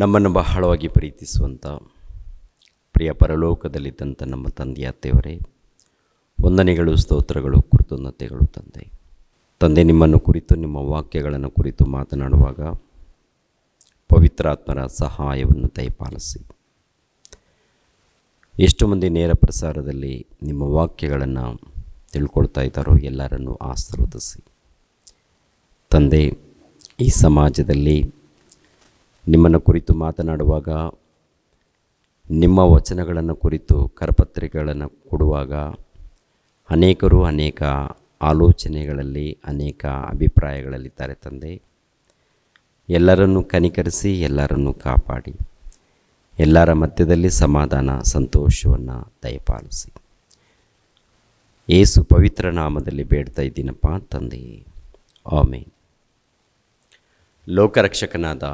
ನಮ್ಮನ್ನು ಬಹಳವಾಗಿ ಪ್ರೀತಿಸುವಂಥ ಪ್ರಿಯ ಪರಲೋಕದಲ್ಲಿದ್ದಂಥ ನಮ್ಮ ತಂದೆಯ ದೇವರೇ, ವಂದನೆಗಳು, ಸ್ತೋತ್ರಗಳು, ಕೃತಜ್ಞತೆಗಳು ತಂದೆ. ನಿಮ್ಮನ್ನು ಕುರಿತು, ನಿಮ್ಮ ವಾಕ್ಯಗಳನ್ನು ಕುರಿತು ಮಾತನಾಡುವಾಗ ಪವಿತ್ರಾತ್ಮರ ಸಹಾಯವನ್ನು ದಯಪಾಲಿಸಿ. ಎಷ್ಟು ಮಂದಿ ನೇರ ಪ್ರಸಾರದಲ್ಲಿ ನಿಮ್ಮ ವಾಕ್ಯಗಳನ್ನು ತಿಳ್ಕೊಳ್ತಾ ಇದ್ದಾರೋ ಎಲ್ಲರನ್ನೂ ಆಶೀರ್ವದಿಸಿ ತಂದೆ. ಈ ಸಮಾಜದಲ್ಲಿ ನಿಮ್ಮನ್ನು ಕುರಿತು ಮಾತನಾಡುವಾಗ, ನಿಮ್ಮ ವಚನಗಳನ್ನು ಕುರಿತು ಕರಪತ್ರಿಕೆಗಳನ್ನು ಕೊಡುವಾಗ ಅನೇಕರು ಅನೇಕ ಆಲೋಚನೆಗಳಲ್ಲಿ, ಅನೇಕ ಅಭಿಪ್ರಾಯಗಳಲ್ಲಿದ್ದಾರೆ ತಂದೆ. ಎಲ್ಲರನ್ನೂ ಕನಿಕರಿಸಿ, ಎಲ್ಲರನ್ನೂ ಕಾಪಾಡಿ, ಎಲ್ಲರ ಮಧ್ಯದಲ್ಲಿ ಸಮಾಧಾನ, ಸಂತೋಷವನ್ನು ದಯಪಾಲಿಸಿ. ಯೇಸು ಪವಿತ್ರ ನಾಮದಲ್ಲಿ ಬೇಡ್ತಾ ಇದ್ದೀನಪ್ಪ ತಂದೆಯೇ, ಆಮೆನ್. ಲೋಕರಕ್ಷಕನಾದ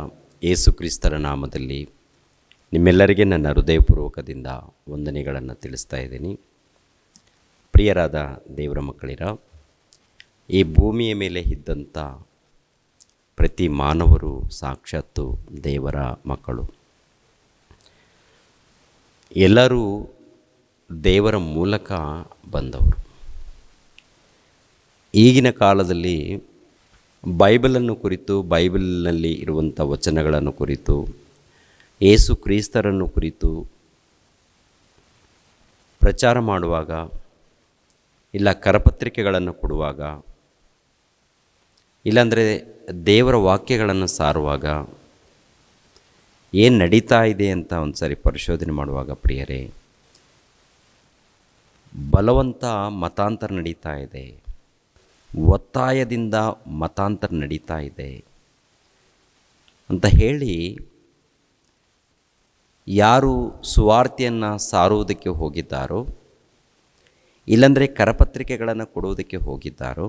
ಯೇಸು ಕ್ರಿಸ್ತರ ನಾಮದಲ್ಲಿ ನಿಮ್ಮೆಲ್ಲರಿಗೆ ನನ್ನ ಹೃದಯಪೂರ್ವಕದಿಂದ ವಂದನೆಗಳನ್ನು ತಿಳಿಸ್ತಾ ಇದ್ದೀನಿ. ಪ್ರಿಯರಾದ ದೇವರ ಮಕ್ಕಳಿರ, ಈ ಭೂಮಿಯ ಮೇಲೆ ಇದ್ದಂಥ ಪ್ರತಿ ಮಾನವರು ಸಾಕ್ಷಾತ್ತು ದೇವರ ಮಕ್ಕಳು. ಎಲ್ಲರೂ ದೇವರ ಮೂಲಕ ಬಂದವರು. ಈಗಿನ ಕಾಲದಲ್ಲಿ ಬೈಬಲನ್ನು ಕುರಿತು, ಬೈಬಲ್ನಲ್ಲಿ ಇರುವಂಥ ವಚನಗಳನ್ನು ಕುರಿತು, ಯೇಸು ಕ್ರಿಸ್ತರನ್ನು ಕುರಿತು ಪ್ರಚಾರ ಮಾಡುವಾಗ, ಇಲ್ಲ ಕರಪತ್ರಿಕೆಗಳನ್ನು ಕೊಡುವಾಗ, ಇಲ್ಲಾಂದರೆ ದೇವರ ವಾಕ್ಯಗಳನ್ನು ಸಾರುವಾಗ ಏನು ನಡೀತಾ ಇದೆ ಅಂತ ಒಂದು ಸಾರಿ ಪರಿಶೋಧನೆ ಮಾಡುವಾಗ ಪ್ರಿಯರೇ, ಬಲವಂತ ಮತಾಂತರ ನಡೀತಾ ಇದೆ, ಒತ್ತಾಯದಿಂದ ಮತಾಂತರ ನಡೀತಾ ಇದೆ ಅಂತ ಹೇಳಿ ಯಾರು ಸುವಾರ್ತೆಯನ್ನು ಸಾರುವುದಕ್ಕೆ ಹೋಗಿದ್ದಾರೋ, ಇಲ್ಲಾಂದರೆ ಕರಪತ್ರಿಕೆಗಳನ್ನು ಕೊಡುವುದಕ್ಕೆ ಹೋಗಿದ್ದಾರೋ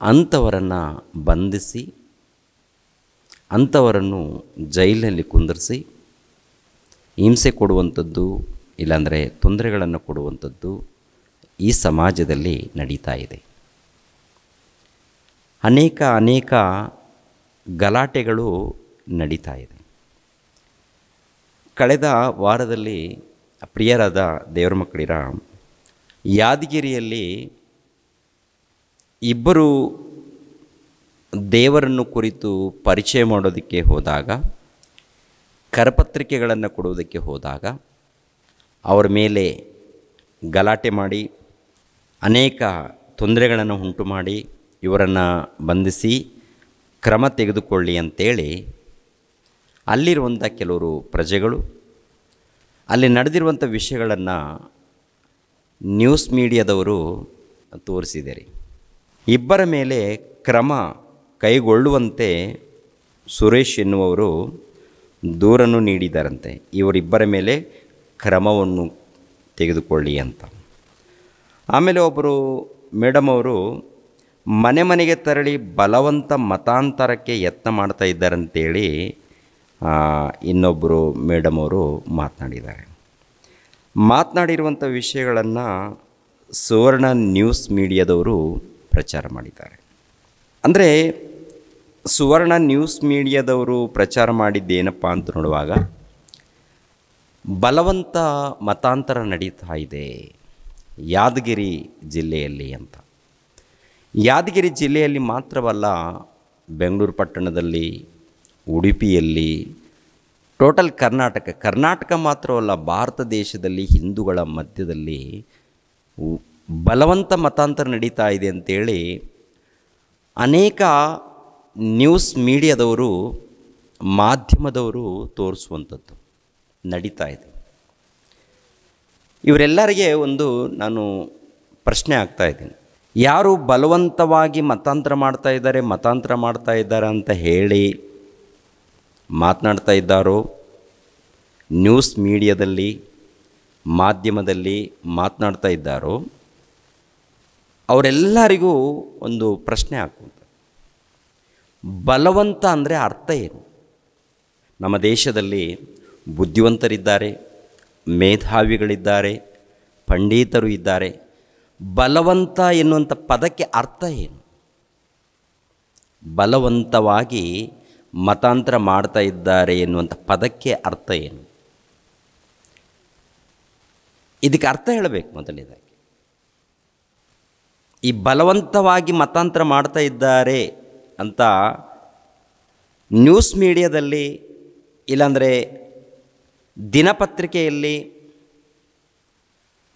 ಅಂಥವರನ್ನು ಬಂಧಿಸಿ, ಅಂಥವರನ್ನು ಜೈಲಿನಲ್ಲಿ ಕುಂದಿರಿಸಿ ಹಿಂಸೆ ಕೊಡುವಂಥದ್ದು, ಇಲ್ಲಾಂದರೆ ತೊಂದರೆಗಳನ್ನು ಕೊಡುವಂಥದ್ದು ಈ ಸಮಾಜದಲ್ಲಿ ನಡೀತಾ ಇದೆ. ಅನೇಕ ಗಲಾಟೆಗಳು ನಡೀತಾ ಇದೆ. ಕಳೆದ ವಾರದಲ್ಲಿ ಪ್ರಿಯರಾದ ದೇವರ ಮಕ್ಕಳಿರ, ಯಾದಗಿರಿಯಲ್ಲಿ ಇಬ್ಬರು ದೇವರನ್ನು ಕುರಿತು ಪರಿಚಯ ಮಾಡೋದಕ್ಕೆ ಹೋದಾಗ, ಕರಪತ್ರಿಕೆಗಳನ್ನು ಕೊಡುವುದಕ್ಕೆ ಹೋದಾಗ ಅವರ ಮೇಲೆ ಗಲಾಟೆ ಮಾಡಿ, ಅನೇಕ ತೊಂದರೆಗಳನ್ನು ಉಂಟು ಮಾಡಿ, ಇವರನ್ನು ಬಂಧಿಸಿ ಕ್ರಮ ತೆಗೆದುಕೊಳ್ಳಿ ಅಂತೇಳಿ ಅಲ್ಲಿರುವಂಥ ಕೆಲವರು ಪ್ರಜೆಗಳು, ಅಲ್ಲಿ ನಡೆದಿರುವಂಥ ವಿಷಯಗಳನ್ನು ನ್ಯೂಸ್ ಮೀಡಿಯಾದವರು ತೋರಿಸಿದ್ದಾರೆ. ಇಬ್ಬರ ಮೇಲೆ ಕ್ರಮ ಕೈಗೊಳ್ಳುವಂತೆ ಸುರೇಶ್ ಎನ್ನುವರು ದೂರನ್ನು ನೀಡಿದ್ದಾರಂತೆ. ಇವರಿಬ್ಬರ ಮೇಲೆ ಕ್ರಮವನ್ನು ತೆಗೆದುಕೊಳ್ಳಿ ಅಂತ. ಆಮೇಲೆ ಒಬ್ಬರು ಮೇಡಮ್ ಅವರು ಮನೆ ಮನೆಗೆ ತೆರಳಿ ಬಲವಂತ ಮತಾಂತರಕ್ಕೆ ಯತ್ನ ಮಾಡ್ತಾ ಇದ್ದಾರಂತೇಳಿ ಇನ್ನೊಬ್ಬರು ಮೇಡಮ್ ಅವರು ಮಾತನಾಡಿರುವಂಥ ವಿಷಯಗಳನ್ನು ಸುವರ್ಣ ನ್ಯೂಸ್ ಮೀಡಿಯಾದವರು ಪ್ರಚಾರ ಮಾಡಿದ್ದಾರೆ. ಅಂದರೆ ಸುವರ್ಣ ನ್ಯೂಸ್ ಮೀಡಿಯಾದವರು ಪ್ರಚಾರ ಮಾಡಿದ್ದೇನಪ್ಪ ಅಂತ ನೋಡುವಾಗ, ಬಲವಂತ ಮತಾಂತರ ನಡೀತಾ ಇದೆ ಯಾದಗಿರಿ ಜಿಲ್ಲೆಯಲ್ಲಿ ಅಂತ. ಯಾದಗಿರಿ ಜಿಲ್ಲೆಯಲ್ಲಿ ಮಾತ್ರವಲ್ಲ, ಬೆಂಗಳೂರು ಪಟ್ಟಣದಲ್ಲಿ, ಉಡುಪಿಯಲ್ಲಿ, ಟೋಟಲ್ ಕರ್ನಾಟಕ ಮಾತ್ರವಲ್ಲ, ಭಾರತ ದೇಶದಲ್ಲಿ ಹಿಂದೂಗಳ ಮಧ್ಯದಲ್ಲಿ ಬಲವಂತ ಮತಾಂತರ ನಡೀತಾ ಇದೆ ಅಂತೇಳಿ ಅನೇಕ ನ್ಯೂಸ್ ಮೀಡಿಯಾದವರು, ಮಾಧ್ಯಮದವರು ತೋರಿಸುವಂಥದ್ದು ನಡೀತಾ ಇದೆ. ಇವರೆಲ್ಲರಿಗೆ ನಾನು ಪ್ರಶ್ನೆ ಆಗ್ತಾಯಿದ್ದೀನಿ. ಯಾರು ಬಲವಂತವಾಗಿ ಮತಾಂತರ ಮಾಡ್ತಾ ಇದ್ದಾರೆ ಅಂತ ಹೇಳಿ ಮಾತನಾಡ್ತಾ ಇದ್ದಾರೋ, ನ್ಯೂಸ್ ಮೀಡಿಯಾದಲ್ಲಿ, ಮಾಧ್ಯಮದಲ್ಲಿ ಮಾತನಾಡ್ತಾ ಇದ್ದಾರೋ, ಅವರೆಲ್ಲರಿಗೂ ಒಂದು ಪ್ರಶ್ನೆ ಆಗ್ತದೆ. ಬಲವಂತ ಅಂದರೆ ಅರ್ಥ ಏನು? ನಮ್ಮ ದೇಶದಲ್ಲಿ ಬುದ್ಧಿವಂತರಿದ್ದಾರೆ, ಮೇಧಾವಿಗಳಿದ್ದಾರೆ, ಪಂಡಿತರು ಇದ್ದಾರೆ. ಬಲವಂತ ಎನ್ನುವಂಥ ಪದಕ್ಕೆ ಅರ್ಥ ಏನು? ಬಲವಂತವಾಗಿ ಮತಾಂತರ ಮಾಡ್ತಾ ಇದ್ದಾರೆ ಎನ್ನುವಂಥ ಪದಕ್ಕೆ ಅರ್ಥ ಏನು? ಇದಕ್ಕೆ ಅರ್ಥ ಹೇಳಬೇಕು ಮೊದಲನೇದಾಗಿ. ಈ ಬಲವಂತವಾಗಿ ಮತಾಂತರ ಮಾಡ್ತಾ ಇದ್ದಾರೆ ಅಂತ ನ್ಯೂಸ್ ಮೀಡಿಯಾದಲ್ಲಿ, ಇಲ್ಲಾಂದರೆ ದಿನಪತ್ರಿಕೆಯಲ್ಲಿ,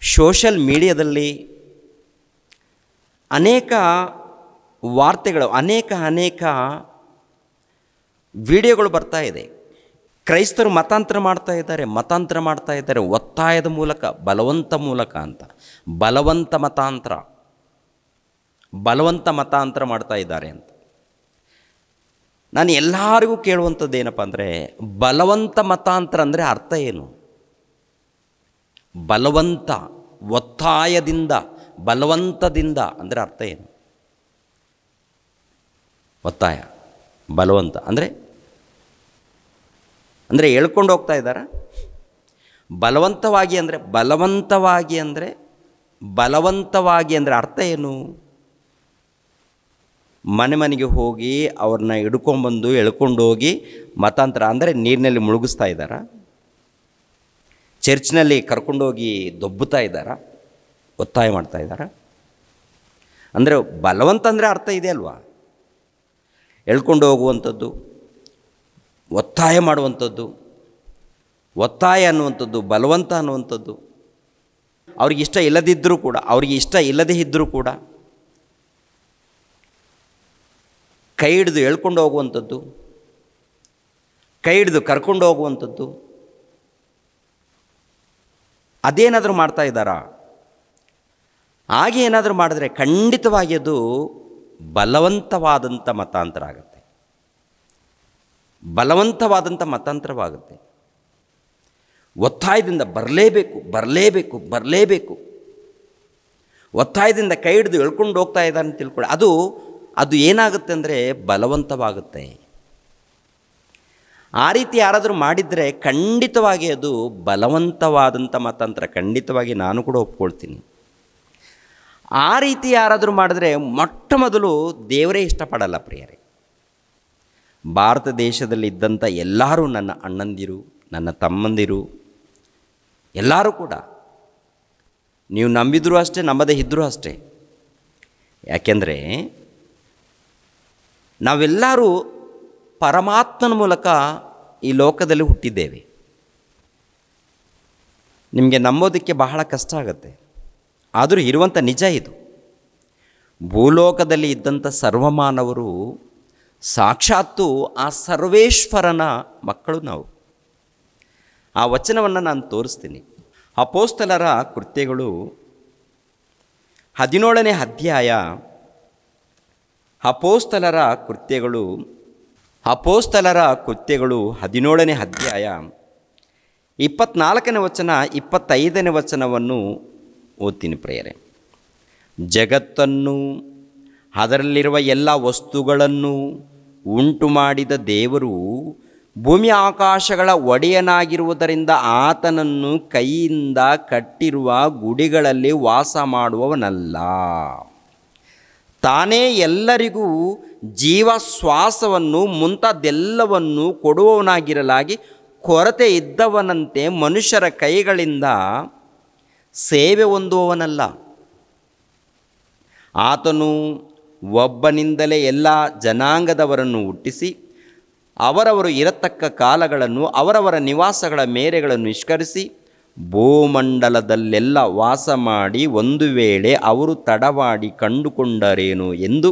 ಸೋಷಲ್ ಮೀಡಿಯಾದಲ್ಲಿ ಅನೇಕ ವಾರ್ತೆಗಳು, ಅನೇಕ ವಿಡಿಯೋಗಳು ಬರ್ತಾ ಇದೆ. ಕ್ರೈಸ್ತರು ಮತಾಂತರ ಮಾಡ್ತಾ ಇದ್ದಾರೆ ಒತ್ತಾಯದ ಮೂಲಕ, ಬಲವಂತ ಮೂಲಕ ಅಂತ. ಬಲವಂತ ಮತಾಂತರ ಮಾಡ್ತಾ ಇದ್ದಾರೆ ಅಂತ. ನಾನು ಎಲ್ಲರಿಗೂ ಕೇಳುವಂಥದ್ದು ಏನಪ್ಪ ಅಂದರೆ, ಬಲವಂತ ಮತಾಂತರ ಅಂದರೆ ಅರ್ಥ ಏನು? ಬಲವಂತ, ಒತ್ತಾಯದಿಂದ, ಬಲವಂತದಿಂದ ಅಂದರೆ ಅರ್ಥ ಏನು? ಒತ್ತಾಯ, ಬಲವಂತ ಅಂದರೆ ಹೇಳ್ಕೊಂಡು ಹೋಗ್ತಾ ಇದ್ದಾರಾ? ಬಲವಂತವಾಗಿ ಅಂದರೆ ಅರ್ಥ ಏನು? ಮನೆಗೆ ಹೋಗಿ ಅವ್ರನ್ನ ಹಿಡ್ಕೊಂಬಂದು ಎಳ್ಕೊಂಡು ಹೋಗಿ ಮತಾಂತರ ಅಂದರೆ ನೀರಿನಲ್ಲಿ ಮುಳುಗಿಸ್ತಾ ಇದ್ದಾರಾ? ಚರ್ಚ್ನಲ್ಲಿ ಕರ್ಕೊಂಡೋಗಿ ದೊಬ್ಬುತ್ತಾ ಇದ್ದಾರಾ? ಒತ್ತಾಯ ಮಾಡ್ತಾ ಇದ್ದಾರಾ? ಅಂದರೆ ಬಲವಂತ ಅಂದರೆ ಅರ್ಥ ಇದೆ ಅಲ್ವಾ? ಎಳ್ಕೊಂಡು ಹೋಗುವಂಥದ್ದು, ಒತ್ತಾಯ ಮಾಡುವಂಥದ್ದು, ಒತ್ತಾಯ ಅನ್ನುವಂಥದ್ದು, ಬಲವಂತ ಅನ್ನುವಂಥದ್ದು. ಅವ್ರಿಗೆ ಇಷ್ಟ ಇಲ್ಲದೇ ಇದ್ದರೂ ಕೂಡ ಕೈ ಹಿಡಿದು ಎಳ್ಕೊಂಡು ಹೋಗುವಂಥದ್ದು, ಕೈ ಹಿಡಿದು ಕರ್ಕೊಂಡು ಹೋಗುವಂಥದ್ದು, ಅದೇನಾದರೂ ಮಾಡ್ತಾ ಇದ್ದಾರಾ? ಹಾಗೆ ಏನಾದರೂ ಮಾಡಿದ್ರೆ ಖಂಡಿತವಾಗಿ ಅದು ಬಲವಂತವಾದಂಥ ಮತಾಂತರ ಆಗುತ್ತೆ. ಒತ್ತಾಯದಿಂದ ಬರಲೇಬೇಕು, ಒತ್ತಾಯದಿಂದ ಕೈ ಹಿಡಿದು ಎಳ್ಕೊಂಡು ಹೋಗ್ತಾ ಇದ್ದಾರೆ ಅಂತ ತಿಳ್ಕೊಳ್ಳಿ. ಅದು ಏನಾಗುತ್ತೆ ಅಂದರೆ ಬಲವಂತವಾಗುತ್ತೆ. ಆ ರೀತಿ ಯಾರಾದರೂ ಮಾಡಿದರೆ ಖಂಡಿತವಾಗಿ ಅದು ಬಲವಂತವಾದಂಥ ಮತಾಂತರ. ಖಂಡಿತವಾಗಿ ನಾನು ಕೂಡ ಒಪ್ಕೊಳ್ತೀನಿ. ಆ ರೀತಿ ಯಾರಾದರೂ ಮಾಡಿದ್ರೆ ಮೊಟ್ಟ ಮೊದಲು ದೇವರೇ ಇಷ್ಟಪಡಲ್ಲ ಪ್ರಿಯರೇ. ಭಾರತ ದೇಶದಲ್ಲಿ ಇದ್ದಂಥ ಎಲ್ಲರೂ, ನನ್ನ ಅಣ್ಣಂದಿರು, ನನ್ನ ತಮ್ಮಂದಿರು, ಎಲ್ಲರೂ ಕೂಡ, ನೀವು ನಂಬಿದರೂ ಅಷ್ಟೇ, ನಂಬದೇ ಇದ್ದರೂ ಅಷ್ಟೇ. ಯಾಕೆಂದರೆ ನಾವೆಲ್ಲರೂ ಪರಮಾತ್ಮನ ಮೂಲಕ ಈ ಲೋಕದಲ್ಲಿ ಹುಟ್ಟಿದ್ದೇವೆ. ನಿಮಗೆ ನಂಬೋದಕ್ಕೆ ಬಹಳ ಕಷ್ಟ ಆಗುತ್ತೆ, ಆದರೂ ಇರುವಂಥ ನಿಜ ಇದು. ಭೂಲೋಕದಲ್ಲಿ ಇದ್ದಂಥ ಸರ್ವಮಾನವರು ಸಾಕ್ಷಾತ್ತು ಆ ಸರ್ವೇಶ್ವರನ ಮಕ್ಕಳು ನಾವು. ಆ ವಚನವನ್ನು ನಾನು ತೋರಿಸ್ತೀನಿ. ಅಪೋಸ್ತಲರ ಕೃತ್ಯಗಳು 17ನೇ ಅಧ್ಯಾಯ, ಅಪೋಸ್ತಲರ ಕೃತ್ಯಗಳು 17ನೇ ಅಧ್ಯಾಯ 24ನೇ ವಚನ 25ನೇ ವಚನವನ್ನು ಓದ್ತೀನಿ ಪ್ರಿಯರೇ. ಜಗತ್ತನ್ನು ಅದರಲ್ಲಿರುವ ಎಲ್ಲ ವಸ್ತುಗಳನ್ನು ಉಂಟು ಮಾಡಿದ ದೇವರು ಭೂಮಿ ಆಕಾಶಗಳ ಒಡೆಯನಾಗಿರುವುದರಿಂದ ಆತನನ್ನು ಕೈಯಿಂದ ಕಟ್ಟಿರುವ ಗುಡಿಗಳಲ್ಲಿ ವಾಸ ಮಾಡುವವನಲ್ಲ. ತಾನೇ ಎಲ್ಲರಿಗೂ ಜೀವ ಶ್ವಾಸವನ್ನು ಮುಂತಾದೆಲ್ಲವನ್ನು ಕೊಡುವವನಾಗಿರಲಾಗಿ ಕೊರತೆ ಇದ್ದವನಂತೆ ಮನುಷ್ಯರ ಕೈಗಳಿಂದ ಸೇವೆ ಹೊಂದುವವನಲ್ಲ. ಆತನು ಒಬ್ಬನಿಂದಲೇ ಎಲ್ಲ ಜನಾಂಗದವರನ್ನು ಹುಟ್ಟಿಸಿ ಅವರವರು ಇರತಕ್ಕ ಕಾಲಗಳನ್ನು ಅವರವರ ನಿವಾಸಗಳ ಮೇರೆಗಳನ್ನು ನಿಷ್ಕರಿಸಿ ಭೂಮಂಡಲದಲ್ಲೆಲ್ಲ ವಾಸ ಮಾಡಿ ಒಂದು ವೇಳೆ ಅವರು ತಡವಾಗಿ ಕಂಡುಕೊಂಡರೇನು ಎಂದು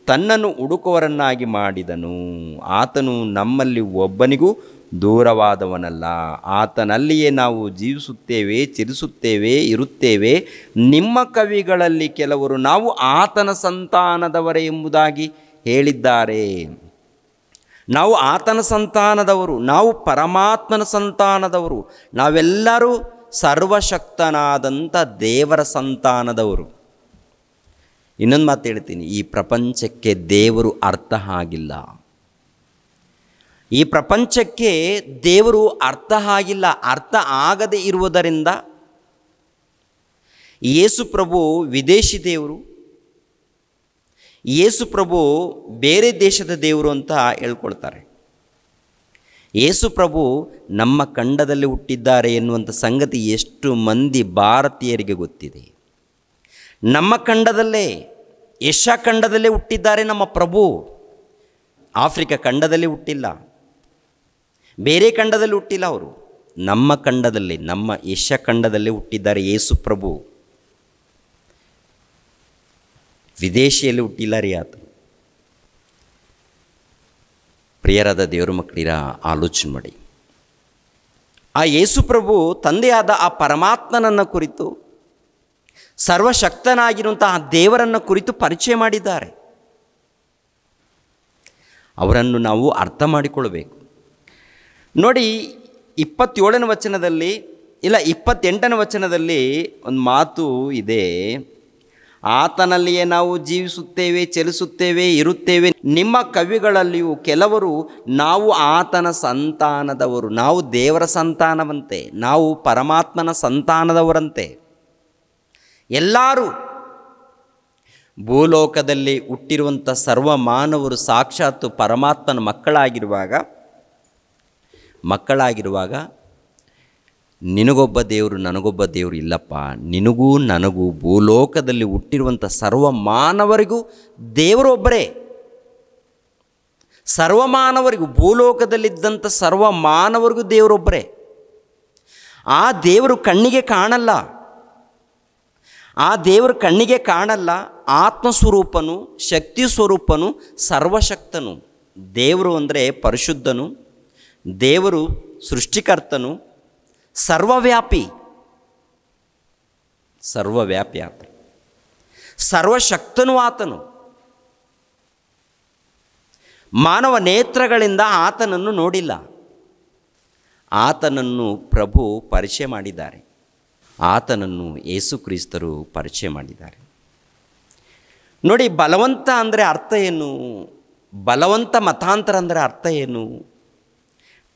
ತನ್ನನ್ನು ಹುಡುಕುವವರನ್ನಾಗಿ ಮಾಡಿದನು. ಆತನು ನಮ್ಮಲ್ಲಿ ಒಬ್ಬನಿಗೂ ದೂರವಾದವನಲ್ಲ. ಆತನಲ್ಲಿಯೇ ನಾವು ಜೀವಿಸುತ್ತೇವೆ, ಚಿರಿಸುತ್ತೇವೆ, ಇರುತ್ತೇವೆ. ನಿಮ್ಮ ಕವಿಗಳಲ್ಲಿ ಕೆಲವರು ನಾವು ಆತನ ಸಂತಾನದವರೇ ಎಂಬುದಾಗಿ ಹೇಳಿದ್ದಾರೆ. ನಾವು ಆತನ ಸಂತಾನದವರು, ನಾವು ಪರಮಾತ್ಮನ ಸಂತಾನದವರು, ನಾವೆಲ್ಲರೂ ಸರ್ವಶಕ್ತನಾದಂಥ ದೇವರ ಸಂತಾನದವರು. ಇನ್ನೊಂದು ಮಾತು ಹೇಳ್ತೀನಿ, ಈ ಪ್ರಪಂಚಕ್ಕೆ ದೇವರು ಅರ್ಥ ಆಗಿಲ್ಲ. ಈ ಪ್ರಪಂಚಕ್ಕೆ ದೇವರು ಅರ್ಥ ಆಗಿಲ್ಲ. ಅರ್ಥ ಆಗದೇ ಇರುವುದರಿಂದ ಯೇಸು ಪ್ರಭು ವಿದೇಶಿ ದೇವರು, ಯೇಸು ಪ್ರಭು ಬೇರೆ ದೇಶದ ದೇವರು ಅಂತ ಹೇಳ್ಕೊಳ್ತಾರೆ. ಯೇಸು ಪ್ರಭು ನಮ್ಮ ಖಂಡದಲ್ಲಿ ಹುಟ್ಟಿದ್ದಾರೆ ಎನ್ನುವಂಥ ಸಂಗತಿ ಎಷ್ಟು ಮಂದಿ ಭಾರತೀಯರಿಗೆ ಗೊತ್ತಿದೆ? ನಮ್ಮ ಖಂಡದಲ್ಲೇ, ಏಷ್ಯಾ ಖಂಡದಲ್ಲೇ ಹುಟ್ಟಿದ್ದಾರೆ ನಮ್ಮ ಪ್ರಭು. ಆಫ್ರಿಕಾ ಖಂಡದಲ್ಲಿ ಹುಟ್ಟಿಲ್ಲ, ಬೇರೆ ಖಂಡದಲ್ಲಿ ಹುಟ್ಟಿಲ್ಲ. ಅವರು ನಮ್ಮ ಖಂಡದಲ್ಲಿ, ನಮ್ಮ ಏಷ್ಯಾ ಖಂಡದಲ್ಲಿ ಹುಟ್ಟಿದ್ದಾರೆ ಯೇಸು ಪ್ರಭು. ವಿದೇಶಿಯಲ್ಲಿ ಹುಟ್ಟಿಲ್ಲ ರೀ ಆತ. ಪ್ರಿಯರಾದ ದೇವರ ಮಕ್ಕಳಿರ, ಆಲೋಚನೆ ಮಾಡಿ. ಆ ಯೇಸು ಪ್ರಭು ತಂದೆಯಾದ ಆ ಪರಮಾತ್ಮನನ್ನು ಕುರಿತು, ಸರ್ವಶಕ್ತನಾಗಿರುವಂತಹ ದೇವರನ್ನು ಕುರಿತು ಪರಿಚಯ ಮಾಡಿದ್ದಾರೆ. ಅವರನ್ನು ನಾವು ಅರ್ಥ ಮಾಡಿಕೊಳ್ಳಬೇಕು. ನೋಡಿ, 27ನೇ ವಚನದಲ್ಲಿ, ಇಲ್ಲ 28ನೇ ವಚನದಲ್ಲಿ ಒಂದು ಮಾತು ಇದೆ. ಆತನಲ್ಲಿಯೇ ನಾವು ಜೀವಿಸುತ್ತೇವೆ, ಚಲಿಸುತ್ತೇವೆ, ಇರುತ್ತೇವೆ. ನಿಮ್ಮ ಕವಿಗಳಲ್ಲಿಯೂ ಕೆಲವರು ನಾವು ಆತನ ಸಂತಾನದವರು, ನಾವು ದೇವರ ಸಂತಾನವಂತೆ, ನಾವು ಪರಮಾತ್ಮನ ಸಂತಾನದವರಂತೆ. ಎಲ್ಲರೂ ಭೂಲೋಕದಲ್ಲಿ ಹುಟ್ಟಿರುವಂಥ ಸರ್ವ ಮಾನವರು ಸಾಕ್ಷಾತ್ತು ಪರಮಾತ್ಮನ ಮಕ್ಕಳಾಗಿರುವಾಗ ನಿನಗೊಬ್ಬ ದೇವರು ನನಗೊಬ್ಬ ದೇವರು ಇಲ್ಲಪ್ಪ. ನಿನಗೂ ನನಗೂ ಭೂಲೋಕದಲ್ಲಿ ಹುಟ್ಟಿರುವಂಥ ಸರ್ವ ಮಾನವರಿಗೂ ದೇವರೊಬ್ಬರೇ. ಸರ್ವಮಾನವರಿಗೂ, ಭೂಲೋಕದಲ್ಲಿದ್ದಂಥ ಸರ್ವ ಮಾನವರಿಗೂ ದೇವರೊಬ್ಬರೇ. ಆ ದೇವರು ಕಣ್ಣಿಗೆ ಕಾಣಲ್ಲ. ಆ ದೇವರು ಕಣ್ಣಿಗೆ ಕಾಣಲ್ಲ. ಆತ್ಮಸ್ವರೂಪನು, ಶಕ್ತಿ ಸ್ವರೂಪನು, ಸರ್ವಶಕ್ತನು. ದೇವರು ಅಂದರೆ ಪರಿಶುದ್ಧನು, ದೇವರು ಸೃಷ್ಟಿಕರ್ತನು, ಸರ್ವವ್ಯಾಪಿ ಆತ, ಸರ್ವಶಕ್ತನು ಆತನು. ಮಾನವ ನೇತ್ರಗಳಿಂದ ಆತನನ್ನು ನೋಡಿಲ್ಲ. ಆತನನ್ನು ಪ್ರಭು ಪರಿಚಯ ಮಾಡಿದ್ದಾರೆ. ಆತನನ್ನು ಯೇಸು ಕ್ರಿಸ್ತರು ಪರಿಚಯ ಮಾಡಿದ್ದಾರೆ. ನೋಡಿ, ಬಲವಂತ ಅಂದರೆ ಅರ್ಥ ಏನು? ಬಲವಂತ ಮತಾಂತರ ಅಂದರೆ ಅರ್ಥ ಏನು?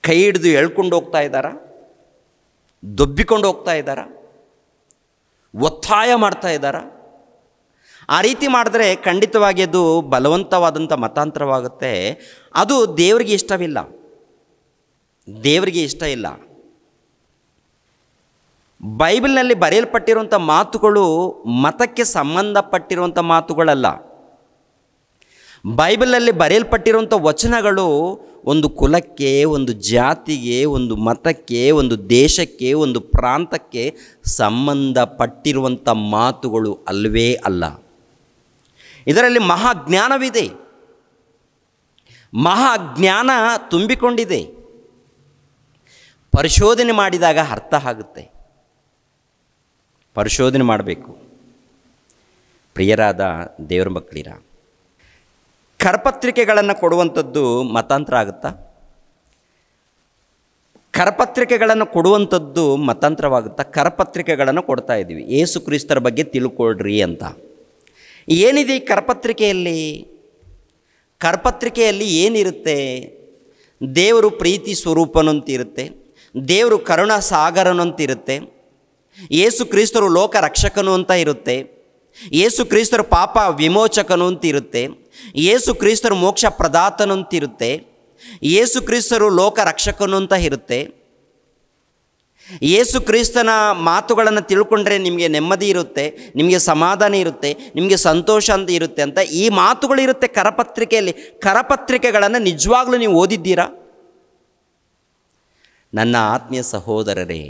ಕೈ ಹಿಡಿದು ಎಳ್ಕೊಂಡು ಹೋಗ್ತಾ ಇದ್ದಾರಾ? ದೊಬ್ಬಿಕೊಂಡು ಹೋಗ್ತಾ ಇದ್ದಾರಾ? ಒತ್ತಾಯ ಮಾಡ್ತಾ ಇದ್ದಾರಾ? ಆ ರೀತಿ ಮಾಡಿದ್ರೆ ಖಂಡಿತವಾಗಿ ಅದು ಬಲವಂತವಾದಂಥ ಮತಾಂತರವಾಗುತ್ತೆ. ಅದು ದೇವರಿಗೆ ಇಷ್ಟವಿಲ್ಲ, ದೇವರಿಗೆ ಇಷ್ಟ ಇಲ್ಲ. ಬೈಬಲ್ನಲ್ಲಿ ಬರೆಯಲ್ಪಟ್ಟಿರುವಂಥ ಮಾತುಗಳು ಮತಕ್ಕೆ ಸಂಬಂಧಪಟ್ಟಿರುವಂಥ ಮಾತುಗಳಲ್ಲ. ಬೈಬಲಲ್ಲಿ ಬರೆಯಲ್ಪಟ್ಟಿರುವಂಥ ವಚನಗಳು ಒಂದು ಕುಲಕ್ಕೆ, ಒಂದು ಜಾತಿಗೆ, ಒಂದು ಮತಕ್ಕೆ, ಒಂದು ದೇಶಕ್ಕೆ, ಒಂದು ಪ್ರಾಂತಕ್ಕೆ ಸಂಬಂಧಪಟ್ಟಿರುವಂಥ ಮಾತುಗಳು ಅಲ್ಲವೇ ಅಲ್ಲ. ಇದರಲ್ಲಿ ಮಹಾಜ್ಞಾನವಿದೆ, ಮಹಾಜ್ಞಾನ ತುಂಬಿಕೊಂಡಿದೆ. ಪರಿಶೋಧನೆ ಮಾಡಿದಾಗ ಅರ್ಥ ಆಗುತ್ತೆ. ಪರಿಶೋಧನೆ ಮಾಡಬೇಕು. ಪ್ರಿಯರಾದ ದೇವರ ಮಕ್ಕಳಿರ, ಕರಪತ್ರಿಕೆಗಳನ್ನು ಕೊಡುವಂಥದ್ದು ಮತಾಂತರ ಆಗುತ್ತಾ? ಕರಪತ್ರಿಕೆಗಳನ್ನು ಕೊಡುವಂಥದ್ದು ಮತಾಂತರವಾಗುತ್ತಾ? ಕರಪತ್ರಿಕೆಗಳನ್ನು ಕೊಡ್ತಾ ಇದ್ದೀವಿ, ಯೇಸು ಕ್ರಿಸ್ತರ ಬಗ್ಗೆ ತಿಳ್ಕೊಳ್ರಿ ಅಂತ. ಏನಿದೆ ಈ ಕರಪತ್ರಿಕೆಯಲ್ಲಿ? ಕರಪತ್ರಿಕೆಯಲ್ಲಿ ಏನಿರುತ್ತೆ? ದೇವರು ಪ್ರೀತಿ ಸ್ವರೂಪನಂತಿರುತ್ತೆ, ದೇವರು ಕರುಣಾ ಸಾಗರನಂತಿರುತ್ತೆ, ಯೇಸು ಕ್ರಿಸ್ತರು ಲೋಕ ರಕ್ಷಕನು ಅಂತ ಇರುತ್ತೆ, ಯೇಸು ಕ್ರಿಸ್ತರು ಪಾಪ ವಿಮೋಚಕನು ಅಂತಿರುತ್ತೆ, ಯೇಸು ಕ್ರಿಸ್ತರು ಮೋಕ್ಷ ಪ್ರದಾತನು ಅಂತಿರುತ್ತೆ, ಯೇಸು ಕ್ರಿಸ್ತರು ಲೋಕ ರಕ್ಷಕನು ಅಂತ ಇರುತ್ತೆ. ಯೇಸು ಕ್ರಿಸ್ತನ ಮಾತುಗಳನ್ನು ತಿಳ್ಕೊಂಡ್ರೆ ನಿಮಗೆ ನೆಮ್ಮದಿ ಇರುತ್ತೆ, ನಿಮಗೆ ಸಮಾಧಾನ ಇರುತ್ತೆ, ನಿಮಗೆ ಸಂತೋಷ ಅಂತ ಇರುತ್ತೆ ಅಂತ ಈ ಮಾತುಗಳಿರುತ್ತೆ ಕರಪತ್ರಿಕೆಯಲ್ಲಿ. ಕರಪತ್ರಿಕೆಗಳನ್ನು ನಿಜವಾಗ್ಲೂ ನೀವು ಓದಿದ್ದೀರಾ? ನನ್ನ ಆತ್ಮೀಯ ಸಹೋದರರೇ,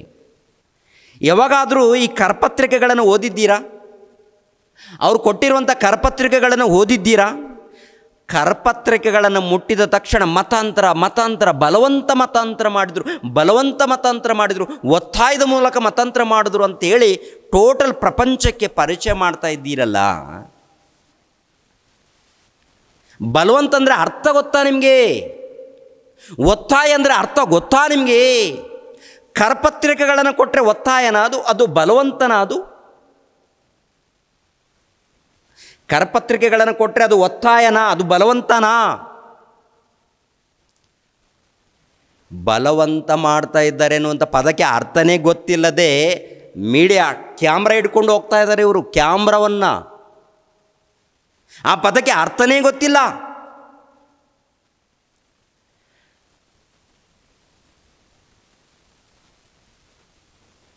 ಯಾವಾಗಾದರೂ ಈ ಕರಪತ್ರಿಕೆಗಳನ್ನು ಓದಿದ್ದೀರಾ? ಅವ್ರು ಕೊಟ್ಟಿರುವಂಥ ಕರಪತ್ರಿಕೆಗಳನ್ನು ಓದಿದ್ದೀರಾ? ಕರಪತ್ರಿಕೆಗಳನ್ನು ಮುಟ್ಟಿದ ತಕ್ಷಣ ಮತಾಂತರ ಬಲವಂತ ಮತಾಂತರ ಮಾಡಿದರು, ಒತ್ತಾಯದ ಮೂಲಕ ಮತಾಂತರ ಮಾಡಿದ್ರು ಅಂತೇಳಿ ಟೋಟಲ್ ಪ್ರಪಂಚಕ್ಕೆ ಪರಿಚಯ ಮಾಡ್ತಾ ಇದ್ದೀರಲ್ಲ. ಬಲವಂತ ಅಂದರೆ ಅರ್ಥ ಗೊತ್ತಾ ನಿಮಗೆ? ಒತ್ತಾಯ ಅಂದರೆ ಅರ್ಥ ಗೊತ್ತಾ ನಿಮಗೆ? ಕರಪತ್ರಿಕೆಗಳನ್ನು ಕೊಟ್ಟರೆ ಒತ್ತಾಯನ ಅದು ಬಲವಂತನ? ಅದು ಕರಪತ್ರಿಕೆಗಳನ್ನು ಕೊಟ್ಟರೆ ಅದು ಒತ್ತಾಯನ? ಅದು ಬಲವಂತನಾ? ಬಲವಂತ ಮಾಡ್ತಾ ಇದ್ದಾರೆ ಅನ್ನುವಂಥ ಪದಕ್ಕೆ ಅರ್ಥನೇ ಗೊತ್ತಿಲ್ಲದೆ ಮೀಡಿಯಾ ಕ್ಯಾಮ್ರಾ ಹಿಡ್ಕೊಂಡು ಹೋಗ್ತಾ ಇದ್ದಾರೆ ಇವರು. ಕ್ಯಾಮ್ರಾವನ್ನು, ಆ ಪದಕ್ಕೆ ಅರ್ಥನೇ ಗೊತ್ತಿಲ್ಲ.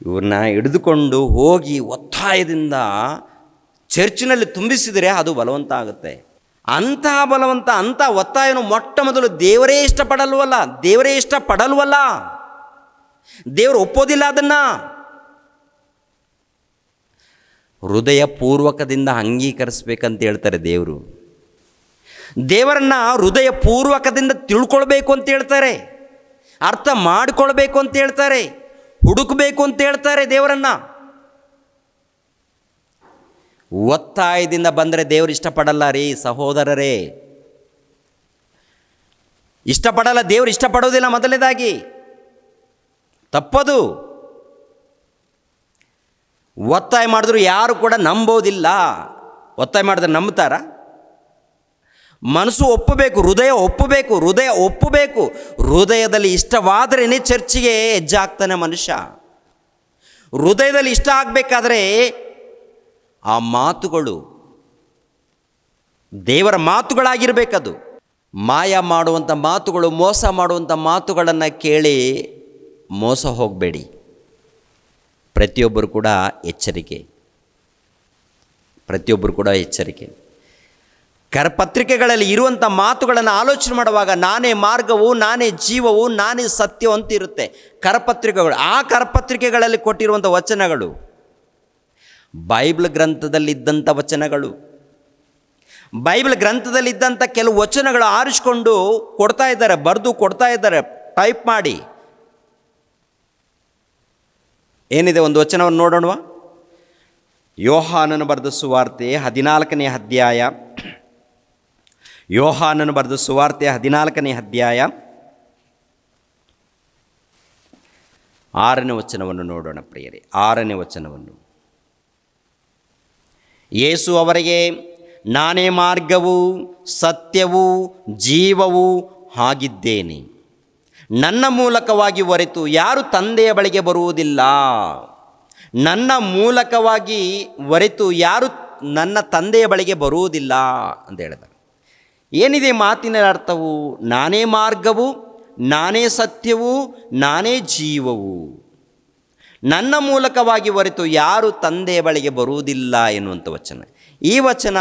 ಇವ್ರನ್ನ ಹಿಡಿದುಕೊಂಡು ಹೋಗಿ ಒತ್ತಾಯದಿಂದ ಚರ್ಚಿನಲ್ಲಿ ತುಂಬಿಸಿದರೆ ಅದು ಬಲವಂತ ಆಗುತ್ತೆ. ಅಂತಹ ಬಲವಂತ, ಅಂಥ ಒತ್ತಾಯನು ಮೊಟ್ಟ ಮೊದಲು ದೇವರೇ ಇಷ್ಟಪಡಲ್ವಲ್ಲ, ದೇವರು ಒಪ್ಪೋದಿಲ್ಲ ಅದನ್ನು. ಹೃದಯ ಪೂರ್ವಕದಿಂದ ಅಂಗೀಕರಿಸ್ಬೇಕಂತ ಹೇಳ್ತಾರೆ ದೇವರು. ದೇವರನ್ನು ಹೃದಯ ಪೂರ್ವಕದಿಂದ ತಿಳ್ಕೊಳ್ಬೇಕು ಅಂತ ಹೇಳ್ತಾರೆ, ಅರ್ಥ ಮಾಡಿಕೊಳ್ಬೇಕು ಅಂತ ಹೇಳ್ತಾರೆ, ಹುಡುಕಬೇಕು ಅಂತ ಹೇಳ್ತಾರೆ ದೇವರನ್ನು. ಒತ್ತಾಯದಿಂದ ಬಂದರೆ ದೇವರು ಇಷ್ಟಪಡಲ್ಲ ರೀ ಸಹೋದರರೇ, ಇಷ್ಟಪಡಲ್ಲ. ದೇವರು ಇಷ್ಟಪಡೋದಿಲ್ಲ. ಮೊದಲನೇದಾಗಿ ತಪ್ಪದು. ಒತ್ತಾಯ ಮಾಡಿದ್ರು ಯಾರು ಕೂಡ ನಂಬೋದಿಲ್ಲ. ಒತ್ತಾಯ ಮಾಡಿದ್ರೆ ನಂಬ್ತಾರ? ಮನಸ್ಸು ಒಪ್ಪಬೇಕು, ಹೃದಯ ಒಪ್ಪಬೇಕು. ಹೃದಯದಲ್ಲಿ ಇಷ್ಟವಾದ್ರೇ ಚರ್ಚಿಗೆ ಹೆಜ್ಜಾಗ್ತಾನೆ ಮನುಷ್ಯ. ಹೃದಯದಲ್ಲಿ ಇಷ್ಟ ಆಗಬೇಕಾದ್ರೆ ಆ ಮಾತುಗಳು ದೇವರ ಮಾತುಗಳಾಗಿರಬೇಕದು. ಮಾಯ ಮಾಡುವಂಥ ಮಾತುಗಳು, ಮೋಸ ಮಾಡುವಂಥ ಮಾತುಗಳನ್ನು ಕೇಳಿ ಮೋಸ ಹೋಗಬೇಡಿ. ಪ್ರತಿಯೊಬ್ಬರು ಕೂಡ ಎಚ್ಚರಿಕೆ. ಕರಪತ್ರಿಕೆಗಳಲ್ಲಿ ಇರುವಂಥ ಮಾತುಗಳನ್ನು ಆಲೋಚನೆ ಮಾಡುವಾಗ ನಾನೇ ಮಾರ್ಗವು, ನಾನೇ ಜೀವವು, ನಾನೇ ಸತ್ಯವು ಅಂತ ಇರುತ್ತೆ ಕರಪತ್ರಿಕೆಗಳು. ಆ ಕರಪತ್ರಿಕೆಗಳಲ್ಲಿ ಕೊಟ್ಟಿರುವಂಥ ವಚನಗಳು ಬೈಬಲ್ ಗ್ರಂಥದಲ್ಲಿದ್ದಂಥ ವಚನಗಳು. ಬೈಬಲ್ ಗ್ರಂಥದಲ್ಲಿದ್ದಂಥ ಕೆಲವು ವಚನಗಳು ಆರಿಸಿಕೊಂಡು ಕೊಡ್ತಾ ಇದ್ದಾರೆ, ಬರೆದು ಕೊಡ್ತಾ ಇದ್ದಾರೆ, ಟೈಪ್ ಮಾಡಿ. ಏನಿದೆ ಒಂದು ವಚನವನ್ನು ನೋಡೋಣವಾ? ಯೋಹಾನನು ಬರೆದ ಸುವಾರ್ತೆ 14ನೇ ಅಧ್ಯಾಯ. ಯೋಹಾನನು ಬರೆದ ಸುವಾರ್ತೆ 14ನೇ ಅಧ್ಯಾಯ 6ನೇ ವಚನವನ್ನು ನೋಡೋಣ ಪ್ರಿಯರೇ. 6ನೇ ವಚನವನ್ನು. ಯೇಸು ಅವರಿಗೆ, ನಾನೇ ಮಾರ್ಗವೂ ಸತ್ಯವೂ ಜೀವವೂ ಆಗಿದ್ದೇನೆ. ನನ್ನ ಮೂಲಕವಾಗಿ ಹೊರತು ಯಾರು ತಂದೆಯ ಬಳಿಗೆ ಬರುವುದಿಲ್ಲ. ನನ್ನ ಮೂಲಕವಾಗಿ ಹೊರತು ಯಾರು ನನ್ನ ತಂದೆಯ ಬಳಿಗೆ ಬರುವುದಿಲ್ಲ ಅಂತ ಹೇಳಿದ್ದಾರೆ. ಏನಿದೆ ಮಾತಿನ ಅರ್ಥವು? ನಾನೇ ಮಾರ್ಗವು, ನಾನೇ ಸತ್ಯವೂ, ನಾನೇ ಜೀವವು. ನನ್ನ ಮೂಲಕವಾಗಿ ಹೊರತು ಯಾರು ತಂದೆಯ ಬಳಿಗೆ ಬರುವುದಿಲ್ಲ ಎನ್ನುವಂಥ ವಚನ. ಈ ವಚನ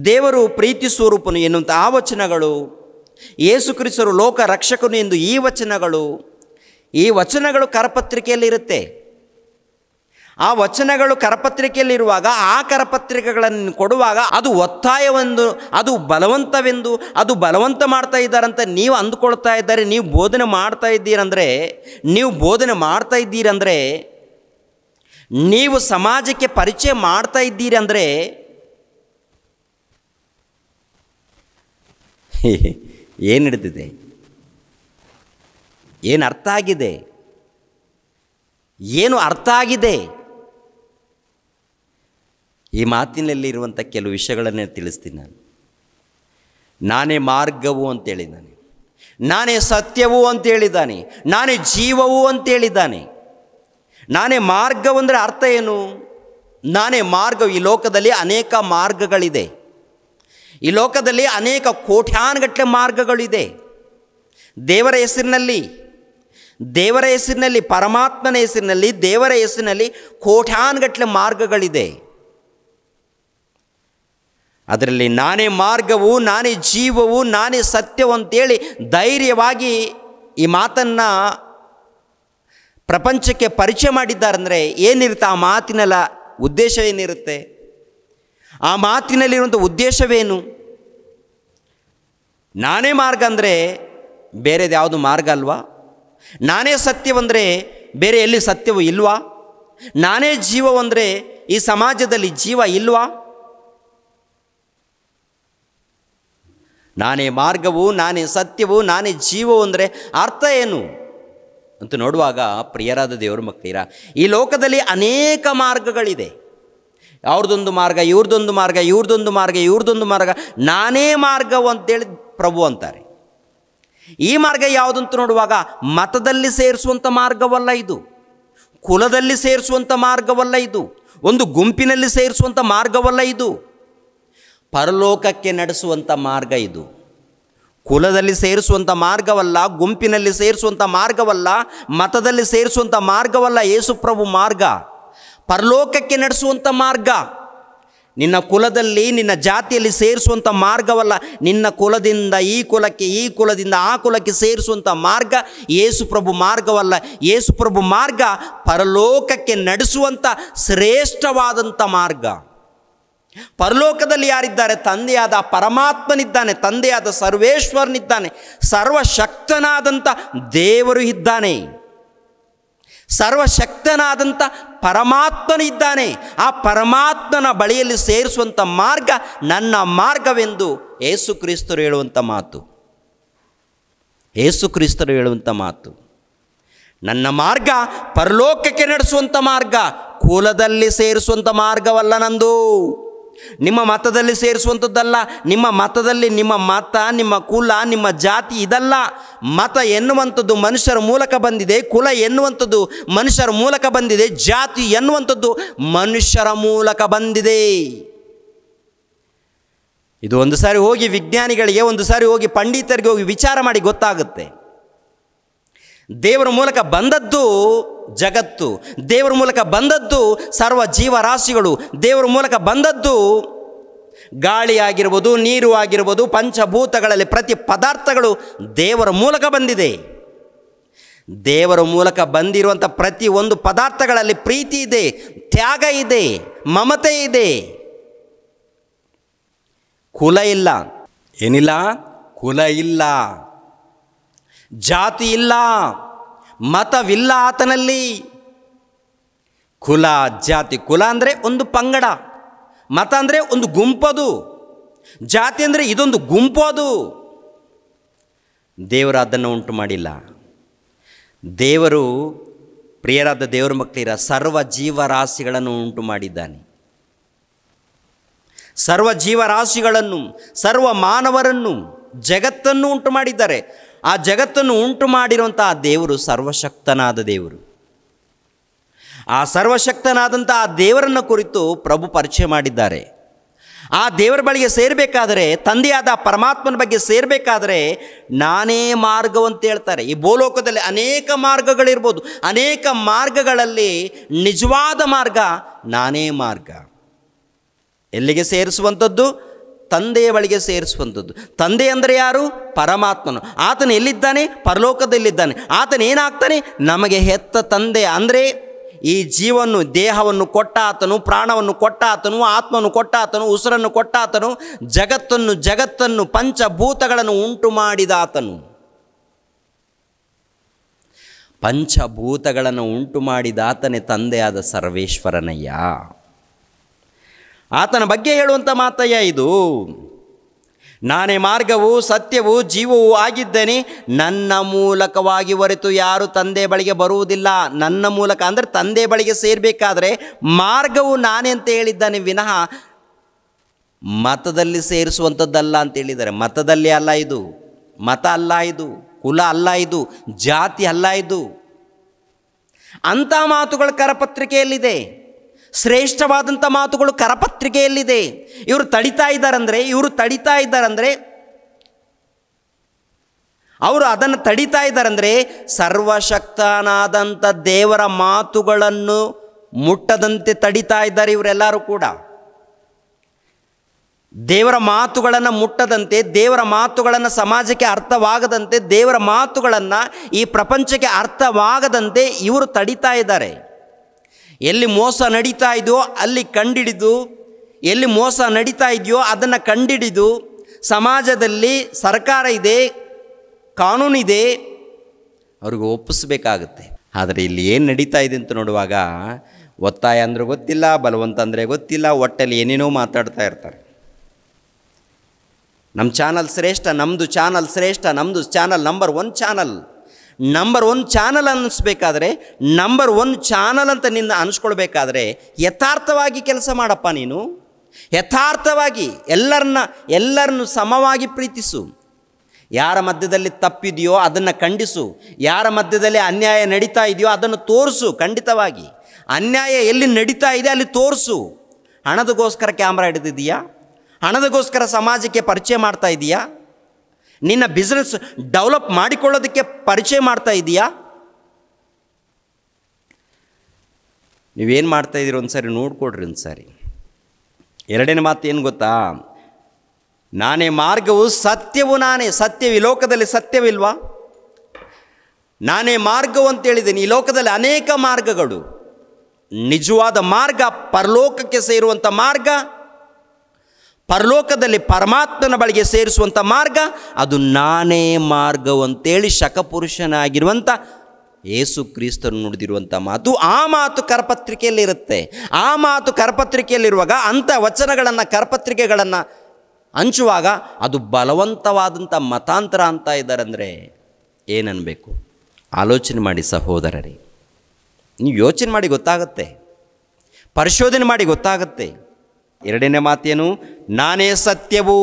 ದೇವರು ಪ್ರೀತಿ ಸ್ವರೂಪನು ಎನ್ನುವಂಥ ಆ ವಚನಗಳು, ಯೇಸು ಕ್ರಿಸ್ತರು ಲೋಕ ರಕ್ಷಕನು ಎಂದು ಈ ವಚನಗಳು ಕರಪತ್ರಿಕೆಯಲ್ಲಿರುತ್ತೆ. ಆ ವಚನಗಳು ಕರಪತ್ರಿಕೆಯಲ್ಲಿರುವಾಗ ಆ ಕರಪತ್ರಿಕೆಗಳನ್ನು ಕೊಡುವಾಗ ಅದು ಒತ್ತಾಯವೆಂದು, ಅದು ಬಲವಂತವೆಂದು, ಅದು ಬಲವಂತ ಮಾಡ್ತಾ ಇದ್ದಾರಂತ ನೀವು ಅಂದುಕೊಳ್ತಾ ಇದ್ದಾರೆ. ನೀವು ಬೋಧನೆ ಮಾಡ್ತಾ ಇದ್ದೀರಂದರೆ, ನೀವು ಸಮಾಜಕ್ಕೆ ಪರಿಚಯ ಮಾಡ್ತಾ ಇದ್ದೀರಿ ಅಂದರೆ ಏನು ಹಿಡಿದಿದೆ? ಏನು ಅರ್ಥ ಆಗಿದೆ? ಏನು ಅರ್ಥ ಆಗಿದೆ? ಈ ಮಾತಿನಲ್ಲಿರುವಂಥ ಕೆಲವು ವಿಷಯಗಳನ್ನೇ ತಿಳಿಸ್ತೀನಿ ನಾನು. ನಾನೇ ಮಾರ್ಗವು ಅಂತೇಳಿದ್ದಾನೆ, ನಾನೇ ಸತ್ಯವೂ ಅಂತೇಳಿದ್ದಾನೆ, ನಾನೇ ಜೀವವೂ ಅಂತೇಳಿದ್ದಾನೆ. ನಾನೇ ಮಾರ್ಗವು ಅಂದರೆ ಅರ್ಥ ಏನು? ನಾನೇ ಮಾರ್ಗವು. ಈ ಲೋಕದಲ್ಲಿ ಅನೇಕ ಮಾರ್ಗಗಳಿದೆ. ಈ ಲೋಕದಲ್ಲಿ ಅನೇಕ ಕೋಟ್ಯಾನುಗಟ್ಟಲೆ ಮಾರ್ಗಗಳಿದೆ. ದೇವರ ಹೆಸರಿನಲ್ಲಿ, ಪರಮಾತ್ಮನ ಹೆಸರಿನಲ್ಲಿ, ದೇವರ ಹೆಸರಿನಲ್ಲಿ ಕೋಟ್ಯಾನುಗಟ್ಟಲೆ ಮಾರ್ಗಗಳಿದೆ. ಅದರಲ್ಲಿ ನಾನೇ ಮಾರ್ಗವು, ನಾನೇ ಜೀವವು, ನಾನೇ ಸತ್ಯವು ಅಂತೇಳಿ ಧೈರ್ಯವಾಗಿ ಈ ಮಾತನ್ನು ಪ್ರಪಂಚಕ್ಕೆ ಪರಿಚಯ ಮಾಡಿದ್ದಾರಂದರೆ ಏನಿರುತ್ತೆ? ಆ ಮಾತಿನೆಲ್ಲ ಉದ್ದೇಶ ಏನಿರುತ್ತೆ? ಆ ಮಾತಿನಲ್ಲಿರುವಂಥ ಉದ್ದೇಶವೇನು? ನಾನೇ ಮಾರ್ಗ ಅಂದರೆ ಬೇರೆದು ಯಾವುದು ಮಾರ್ಗ ಅಲ್ವಾ? ನಾನೇ ಸತ್ಯವಂದರೆ ಬೇರೆ ಎಲ್ಲಿ ಸತ್ಯವೂ ಇಲ್ವಾ? ನಾನೇ ಜೀವವಂದರೆ ಈ ಸಮಾಜದಲ್ಲಿ ಜೀವ ಇಲ್ವಾ? ನಾನೇ ಮಾರ್ಗವು, ನಾನೇ ಸತ್ಯವು, ನಾನೇ ಜೀವವು ಅಂದರೆ ಅರ್ಥ ಏನು ಅಂತ ನೋಡುವಾಗ ಪ್ರಿಯರಾದ ದೇವರ ಮಕ್ಕಳಿರ, ಈ ಲೋಕದಲ್ಲಿ ಅನೇಕ ಮಾರ್ಗಗಳಿದೆ. ಅವ್ರದ್ದೊಂದು ಮಾರ್ಗ, ಇವ್ರದ್ದೊಂದು ಮಾರ್ಗ. ನಾನೇ ಮಾರ್ಗವು ಅಂತೇಳಿ ಪ್ರಭು ಅಂತಾರೆ. ಈ ಮಾರ್ಗ ಯಾವುದಂತ ನೋಡುವಾಗ ಮತದಲ್ಲಿ ಸೇರಿಸುವಂಥ ಮಾರ್ಗವಲ್ಲ ಇದು, ಕುಲದಲ್ಲಿ ಸೇರಿಸುವಂಥ ಮಾರ್ಗವಲ್ಲ ಇದು, ಒಂದು ಗುಂಪಿನಲ್ಲಿ ಸೇರಿಸುವಂಥ ಮಾರ್ಗವಲ್ಲ ಇದು, ಪರಲೋಕಕ್ಕೆ ನಡೆಸುವಂಥ ಮಾರ್ಗ ಇದು. ಕುಲದಲ್ಲಿ ಸೇರಿಸುವಂಥ ಮಾರ್ಗವಲ್ಲ, ಗುಂಪಿನಲ್ಲಿ ಸೇರಿಸುವಂಥ ಮಾರ್ಗವಲ್ಲ, ಮತದಲ್ಲಿ ಸೇರಿಸುವಂಥ ಮಾರ್ಗವಲ್ಲ ಯೇಸುಪ್ರಭು ಮಾರ್ಗ. ಪರಲೋಕಕ್ಕೆ ನಡೆಸುವಂಥ ಮಾರ್ಗ. ನಿನ್ನ ಕುಲದಲ್ಲಿ, ನಿನ್ನ ಜಾತಿಯಲ್ಲಿ ಸೇರಿಸುವಂಥ ಮಾರ್ಗವಲ್ಲ. ನಿನ್ನ ಕುಲದಿಂದ ಈ ಕುಲಕ್ಕೆ, ಈ ಕುಲದಿಂದ ಆ ಕುಲಕ್ಕೆ ಸೇರಿಸುವಂಥ ಮಾರ್ಗ ಯೇಸುಪ್ರಭು ಮಾರ್ಗವಲ್ಲ. ಯೇಸುಪ್ರಭು ಮಾರ್ಗ ಪರಲೋಕಕ್ಕೆ ನಡೆಸುವಂಥ ಶ್ರೇಷ್ಠವಾದಂಥ ಮಾರ್ಗ. ಪರಲೋಕದಲ್ಲಿ ಯಾರಿದ್ದಾರೆ? ತಂದೆಯಾದ ಪರಮಾತ್ಮನಿದ್ದಾನೆ, ತಂದೆಯಾದ ಸರ್ವೇಶ್ವರನಿದ್ದಾನೆ, ಸರ್ವಶಕ್ತನಾದಂಥ ದೇವರು ಇದ್ದಾನೆ, ಸರ್ವಶಕ್ತನಾದಂಥ ಪರಮಾತ್ಮನಿದ್ದಾನೆ. ಆ ಪರಮಾತ್ಮನ ಬಳಿಯಲ್ಲಿ ಸೇರಿಸುವಂಥ ಮಾರ್ಗ ನನ್ನ ಮಾರ್ಗವೆಂದು ಯೇಸು ಕ್ರಿಸ್ತರು ಹೇಳುವಂಥ ಮಾತು. ಯೇಸು ಕ್ರಿಸ್ತರು ಹೇಳುವಂಥ ಮಾತು, ನನ್ನ ಮಾರ್ಗ ಪರಲೋಕಕ್ಕೆ ನಡೆಸುವಂಥ ಮಾರ್ಗ, ಕುಲದಲ್ಲಿ ಸೇರಿಸುವಂಥ ಮಾರ್ಗವಲ್ಲ ನಂದು. ನಿಮ್ಮ ಮತದಲ್ಲಿ ಸೇರಿಸುವಂಥದ್ದಲ್ಲ. ನಿಮ್ಮ ಮತದಲ್ಲಿ ನಿಮ್ಮ ಮತ, ನಿಮ್ಮ ಕುಲ, ನಿಮ್ಮ ಜಾತಿ ಇದಲ್ಲ. ಮತ ಎನ್ನುವಂಥದ್ದು ಮನುಷ್ಯರ ಮೂಲಕ ಬಂದಿದೆ, ಕುಲ ಎನ್ನುವಂಥದ್ದು ಮನುಷ್ಯರ ಮೂಲಕ ಬಂದಿದೆ, ಜಾತಿ ಎನ್ನುವಂಥದ್ದು ಮನುಷ್ಯರ ಮೂಲಕ ಬಂದಿದೆ. ಇದು ಒಂದು ಸಾರಿ ಹೋಗಿ ವಿಜ್ಞಾನಿಗಳಿಗೆ, ಒಂದು ಸಾರಿ ಹೋಗಿ ಪಂಡಿತರಿಗೆ ಹೋಗಿ ವಿಚಾರ ಮಾಡಿ ಗೊತ್ತಾಗುತ್ತೆ. ದೇವರ ಮೂಲಕ ಬಂದದ್ದು ಜಗತ್ತು, ದೇವರ ಮೂಲಕ ಬಂದದ್ದು ಸರ್ವ ಜೀವರಾಶಿಗಳು, ದೇವರ ಮೂಲಕ ಬಂದದ್ದು ಗಾಳಿ ಆಗಿರ್ಬೋದು, ನೀರು ಆಗಿರ್ಬೋದು, ಪಂಚಭೂತಗಳಲ್ಲಿ ಪ್ರತಿ ಪದಾರ್ಥಗಳು ದೇವರ ಮೂಲಕ ಬಂದಿದೆ. ದೇವರ ಮೂಲಕ ಬಂದಿರುವಂಥ ಪ್ರತಿ ಒಂದು ಪದಾರ್ಥಗಳಲ್ಲಿ ಪ್ರೀತಿ ಇದೆ, ತ್ಯಾಗ ಇದೆ, ಮಮತೆ ಇದೆ. ಕುಲ ಇಲ್ಲ, ಏನಿಲ್ಲ? ಕುಲ ಇಲ್ಲ, ಜಾತಿ ಇಲ್ಲ, ಮತವಿಲ್ಲ ಆತನಲ್ಲಿ. ಕುಲ, ಜಾತಿ. ಕುಲ ಅಂದರೆ ಒಂದು ಪಂಗಡ, ಮತ ಅಂದರೆ ಒಂದು ಗುಂಪದು, ಜಾತಿ ಅಂದರೆ ಇದೊಂದು ಗುಂಪದು. ದೇವರು ಅದನ್ನು ಉಂಟು ಮಾಡಿಲ್ಲ. ದೇವರು, ಪ್ರಿಯರಾದ ದೇವರ ಮಕ್ಕಳಿರ, ಸರ್ವ ಜೀವರಾಶಿಗಳನ್ನು ಉಂಟು ಮಾಡಿದ್ದಾನೆ. ಸರ್ವ ಜೀವರಾಶಿಗಳನ್ನು, ಸರ್ವ ಮಾನವರನ್ನು, ಜಗತ್ತನ್ನು ಉಂಟು ಮಾಡಿದ್ದಾರೆ. ಆ ಜಗತ್ತನ್ನು ಉಂಟು ಮಾಡಿರುವಂಥ ಆ ದೇವರು ಸರ್ವಶಕ್ತನಾದ ದೇವರು. ಆ ಸರ್ವಶಕ್ತನಾದಂಥ ಆ ದೇವರನ್ನು ಕುರಿತು ಪ್ರಭು ಪರಿಚಯ ಮಾಡಿದ್ದಾರೆ. ಆ ದೇವರ ಬಳಿಗೆ ಸೇರಬೇಕಾದರೆ, ತಂದೆಯಾದ ಪರಮಾತ್ಮನ ಬಗ್ಗೆ ಸೇರಬೇಕಾದರೆ ನಾನೇ ಮಾರ್ಗವಂತ ಹೇಳ್ತಾರೆ. ಈ ಭೂಲೋಕದಲ್ಲಿ ಅನೇಕ ಮಾರ್ಗಗಳಿರ್ಬೋದು, ಅನೇಕ ಮಾರ್ಗಗಳಲ್ಲಿ ನಿಜವಾದ ಮಾರ್ಗ ನಾನೇ ಮಾರ್ಗ. ಎಲ್ಲಿಗೆ ಸೇರಿಸುವಂಥದ್ದು? ತಂದೆಯ ಬಳಿಗೆ ಸೇರಿಸುವಂಥದ್ದು. ತಂದೆ ಅಂದರೆ ಯಾರು? ಪರಮಾತ್ಮನು. ಆತನು ಎಲ್ಲಿದ್ದಾನೆ? ಪರಲೋಕದಲ್ಲಿದ್ದಾನೆ. ಆತನು ಏನಾಗ್ತಾನೆ? ನಮಗೆ ಹೆತ್ತ ತಂದೆ. ಅಂದರೆ ಈ ಜೀವನ್ನು, ದೇಹವನ್ನು ಕೊಟ್ಟ ಆತನು, ಪ್ರಾಣವನ್ನು ಕೊಟ್ಟ ಆತನು, ಆತ್ಮವನ್ನು ಕೊಟ್ಟ ಆತನು, ಉಸಿರನ್ನು ಕೊಟ್ಟ ಆತನು, ಜಗತ್ತನ್ನು ಪಂಚಭೂತಗಳನ್ನು ಉಂಟು ಮಾಡಿದ ಆತನು. ಪಂಚಭೂತಗಳನ್ನು ಉಂಟು ಮಾಡಿದ ಆತನೇ ತಂದೆಯಾದ ಸರ್ವೇಶ್ವರನಯ್ಯ. ಆತನ ಬಗ್ಗೆ ಹೇಳುವಂಥ ಮಾತಯ್ಯ ಇದು. ನಾನೇ ಮಾರ್ಗವು, ಸತ್ಯವೂ, ಜೀವವೂ ಆಗಿದ್ದೇನೆ. ನನ್ನ ಮೂಲಕವಾಗಿ ಹೊರತು ಯಾರು ತಂದೆ ಬಳಿಗೆ ಬರುವುದಿಲ್ಲ. ನನ್ನ ಮೂಲಕ ಅಂದರೆ ತಂದೆ ಬಳಿಗೆ ಸೇರಬೇಕಾದ್ರೆ ಮಾರ್ಗವು ನಾನೇ ಅಂತ ಹೇಳಿದ್ದಾನೆ ವಿನಃ ಮತದಲ್ಲಿ ಸೇರಿಸುವಂಥದ್ದಲ್ಲ ಅಂತ ಹೇಳಿದ್ದಾರೆ. ಮತದಲ್ಲಿ ಅಲ್ಲ ಇದು, ಮತ ಅಲ್ಲ ಇದು, ಕುಲ ಅಲ್ಲ ಇದು, ಜಾತಿ ಅಲ್ಲ ಇದು. ಅಂಥ ಮಾತುಗಳ ಕರಪತ್ರಿಕೆಯಲ್ಲಿದೆ. ಶ್ರೇಷ್ಠವಾದಂಥ ಮಾತುಗಳು ಕರಪತ್ರಿಕೆಯಲ್ಲಿದೆ. ಇವರು ತಡಿತಾ ಇದ್ದಾರಂದರೆ ಅವರು ಅದನ್ನು ತಡಿತಾ ಇದ್ದಾರಂದರೆ ಸರ್ವಶಕ್ತನಾದಂಥ ದೇವರ ಮಾತುಗಳನ್ನು ಮುಟ್ಟದಂತೆ ತಡಿತಾ ಇದ್ದಾರೆ ಇವರೆಲ್ಲರೂ ಕೂಡ. ದೇವರ ಮಾತುಗಳನ್ನು ಮುಟ್ಟದಂತೆ, ದೇವರ ಮಾತುಗಳನ್ನು ಸಮಾಜಕ್ಕೆ ಅರ್ಥವಾಗದಂತೆ, ದೇವರ ಮಾತುಗಳನ್ನು ಈ ಪ್ರಪಂಚಕ್ಕೆ ಅರ್ಥವಾಗದಂತೆ ಇವರು ತಡಿತಾ ಇದ್ದಾರೆ. ಎಲ್ಲಿ ಮೋಸ ನಡೀತಾ ಇದೆಯೋ ಅಲ್ಲಿ ಕಂಡಿಡಿದು, ಎಲ್ಲಿ ಮೋಸ ನಡೀತಾ ಇದೆಯೋ ಅದನ್ನು ಕಂಡಿಡಿದು, ಸಮಾಜದಲ್ಲಿ ಸರ್ಕಾರ ಇದೆ, ಕಾನೂನಿದೆ, ಅವ್ರಿಗೆ ಒಪ್ಪಿಸ್ಬೇಕಾಗುತ್ತೆ. ಆದರೆ ಇಲ್ಲಿ ಏನು ನಡೀತಾ ಇದೆ ಅಂತ ನೋಡುವಾಗ ಒತ್ತಾಯ ಅಂದರೆ ಗೊತ್ತಿಲ್ಲ, ಬಲವಂತ ಅಂದರೆ ಗೊತ್ತಿಲ್ಲ, ಒಟ್ಟಲ್ಲಿ ಏನೇನೋ ಮಾತಾಡ್ತಾ ಇರ್ತಾರೆ. ನಮ್ಮ ಚಾನಲ್ ಶ್ರೇಷ್ಠ, ನಮ್ಮದು ಚಾನಲ್ ಶ್ರೇಷ್ಠ, ನಮ್ಮದು channel number 1 channel. Number 1 channel ಅನ್ನಿಸ್ಬೇಕಾದ್ರೆ, ನಂಬರ್ 1 ಚಾನಲ್ ಅಂತ ನಿನ್ನ ಅನಿಸ್ಕೊಳ್ಬೇಕಾದ್ರೆ ಯಥಾರ್ಥವಾಗಿ ಕೆಲಸ ಮಾಡಪ್ಪ. ನೀನು ಯಥಾರ್ಥವಾಗಿ ಎಲ್ಲರನ್ನು ಸಮವಾಗಿ ಪ್ರೀತಿಸು. ಯಾರ ಮಧ್ಯದಲ್ಲಿ ತಪ್ಪಿದೆಯೋ ಅದನ್ನು ಖಂಡಿಸು. ಯಾರ ಮಧ್ಯದಲ್ಲಿ ಅನ್ಯಾಯ ನಡೀತಾ ಇದೆಯೋ ಅದನ್ನು ತೋರಿಸು. ಖಂಡಿತವಾಗಿ ಅನ್ಯಾಯ ಎಲ್ಲಿ ನಡೀತಾ ಇದೆ ಅಲ್ಲಿ ತೋರಿಸು. ಹಣದಗೋಸ್ಕರ ಕ್ಯಾಮ್ರಾ ಹಿಡಿದಿದೆಯಾ? ಹಣದಗೋಸ್ಕರ ಸಮಾಜಕ್ಕೆ ಪರಿಚಯ ಮಾಡ್ತಾ ಇದೆಯಾ? ನಿನ್ನ ಬಿಸ್ನೆಸ್ ಡೆವಲಪ್ ಮಾಡಿಕೊಳ್ಳೋದಕ್ಕೆ ಪರಿಚಯ ಮಾಡ್ತಾ ಇದೆಯಾ? ನೀವೇನು ಮಾಡ್ತಾಯಿದ್ದೀರಿ ಒಂದು ಸಾರಿ ನೋಡ್ಕೊಡ್ರಿ. ಒಂದು ಸಾರಿ ಎರಡನೇ ಮಾತು ಏನು ಗೊತ್ತಾ? ನಾನೇ ಮಾರ್ಗವು ಸತ್ಯವು ನಾನೇ. ಸತ್ಯವು ಈ ಲೋಕದಲ್ಲಿ ಸತ್ಯವಿಲ್ವಾ? ನಾನೇ ಮಾರ್ಗವು ಅಂತೇಳಿದ್ದೇನೆ. ಈ ಲೋಕದಲ್ಲಿ ಅನೇಕ ಮಾರ್ಗಗಳು. ನಿಜವಾದ ಮಾರ್ಗ, ಪರಲೋಕಕ್ಕೆ ಸೇರುವಂಥ ಮಾರ್ಗ, ಪರಲೋಕದಲ್ಲಿ ಪರಮಾತ್ಮನ ಬಳಿಗೆ ಸೇರಿಸುವಂಥ ಮಾರ್ಗ, ಅದು ನಾನೇ ಮಾರ್ಗವು ಅಂತೇಳಿ ಶಕಪುರುಷನಾಗಿರುವಂಥ ಯೇಸು ಕ್ರಿಸ್ತನು ನುಡಿದಿರುವಂಥ ಮಾತು. ಆ ಮಾತು ಕರಪತ್ರಿಕೆಯಲ್ಲಿರುತ್ತೆ. ಆ ಮಾತು ಕರಪತ್ರಿಕೆಯಲ್ಲಿರುವಾಗ ಅಂಥ ವಚನಗಳನ್ನು, ಕರಪತ್ರಿಕೆಗಳನ್ನು ಹಂಚುವಾಗ ಅದು ಬಲವಂತವಾದಂಥ ಮತಾಂತರ ಅಂತ ಇದ್ದಾರೆ ಅಂದರೆ ಏನನ್ನಬೇಕು? ಆಲೋಚನೆ ಮಾಡಿ ಸಹೋದರರೇ. ನೀವು ಯೋಚನೆ ಮಾಡಿ ಗೊತ್ತಾಗುತ್ತೆ, ಪರಿಶೋಧನೆ ಮಾಡಿ ಗೊತ್ತಾಗುತ್ತೆ. ಎರಡನೇ ಮಾತೇನು? ನಾನೇ ಸತ್ಯವು.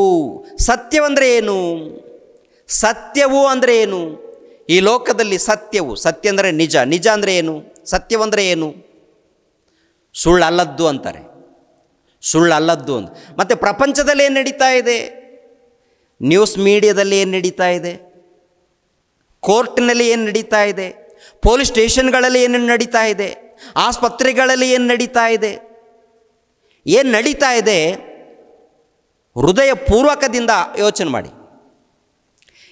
ಸತ್ಯವಂದರೆ ಏನು? ಸತ್ಯವು ಅಂದರೆ ಏನು? ಈ ಲೋಕದಲ್ಲಿ ಸತ್ಯವು, ಸತ್ಯ ಅಂದರೆ ನಿಜ. ನಿಜ ಅಂದರೆ ಏನು? ಸತ್ಯವಂದರೆ ಏನು? ಸುಳ್ಳಲ್ಲದ್ದು ಅಂತಾರೆ. ಸುಳ್ಳಲ್ಲದ್ದು ಅಂತ. ಮತ್ತು ಪ್ರಪಂಚದಲ್ಲಿ ಏನು ನಡೀತಾ ಇದೆ? ನ್ಯೂಸ್ ಮೀಡಿಯಾದಲ್ಲಿ ಏನು ನಡೀತಾ ಇದೆ? ಕೋರ್ಟ್ನಲ್ಲಿ ಏನು ನಡೀತಾ ಇದೆ? ಪೊಲೀಸ್ ಸ್ಟೇಷನ್ಗಳಲ್ಲಿ ಏನು ನಡೀತಾ ಇದೆ? ಆಸ್ಪತ್ರೆಗಳಲ್ಲಿ ಏನು ನಡೀತಾ ಇದೆ? ಏನು ನಡೀತಾ ಇದೆ? ಹೃದಯಪೂರ್ವಕದಿಂದ ಯೋಚನೆ ಮಾಡಿ.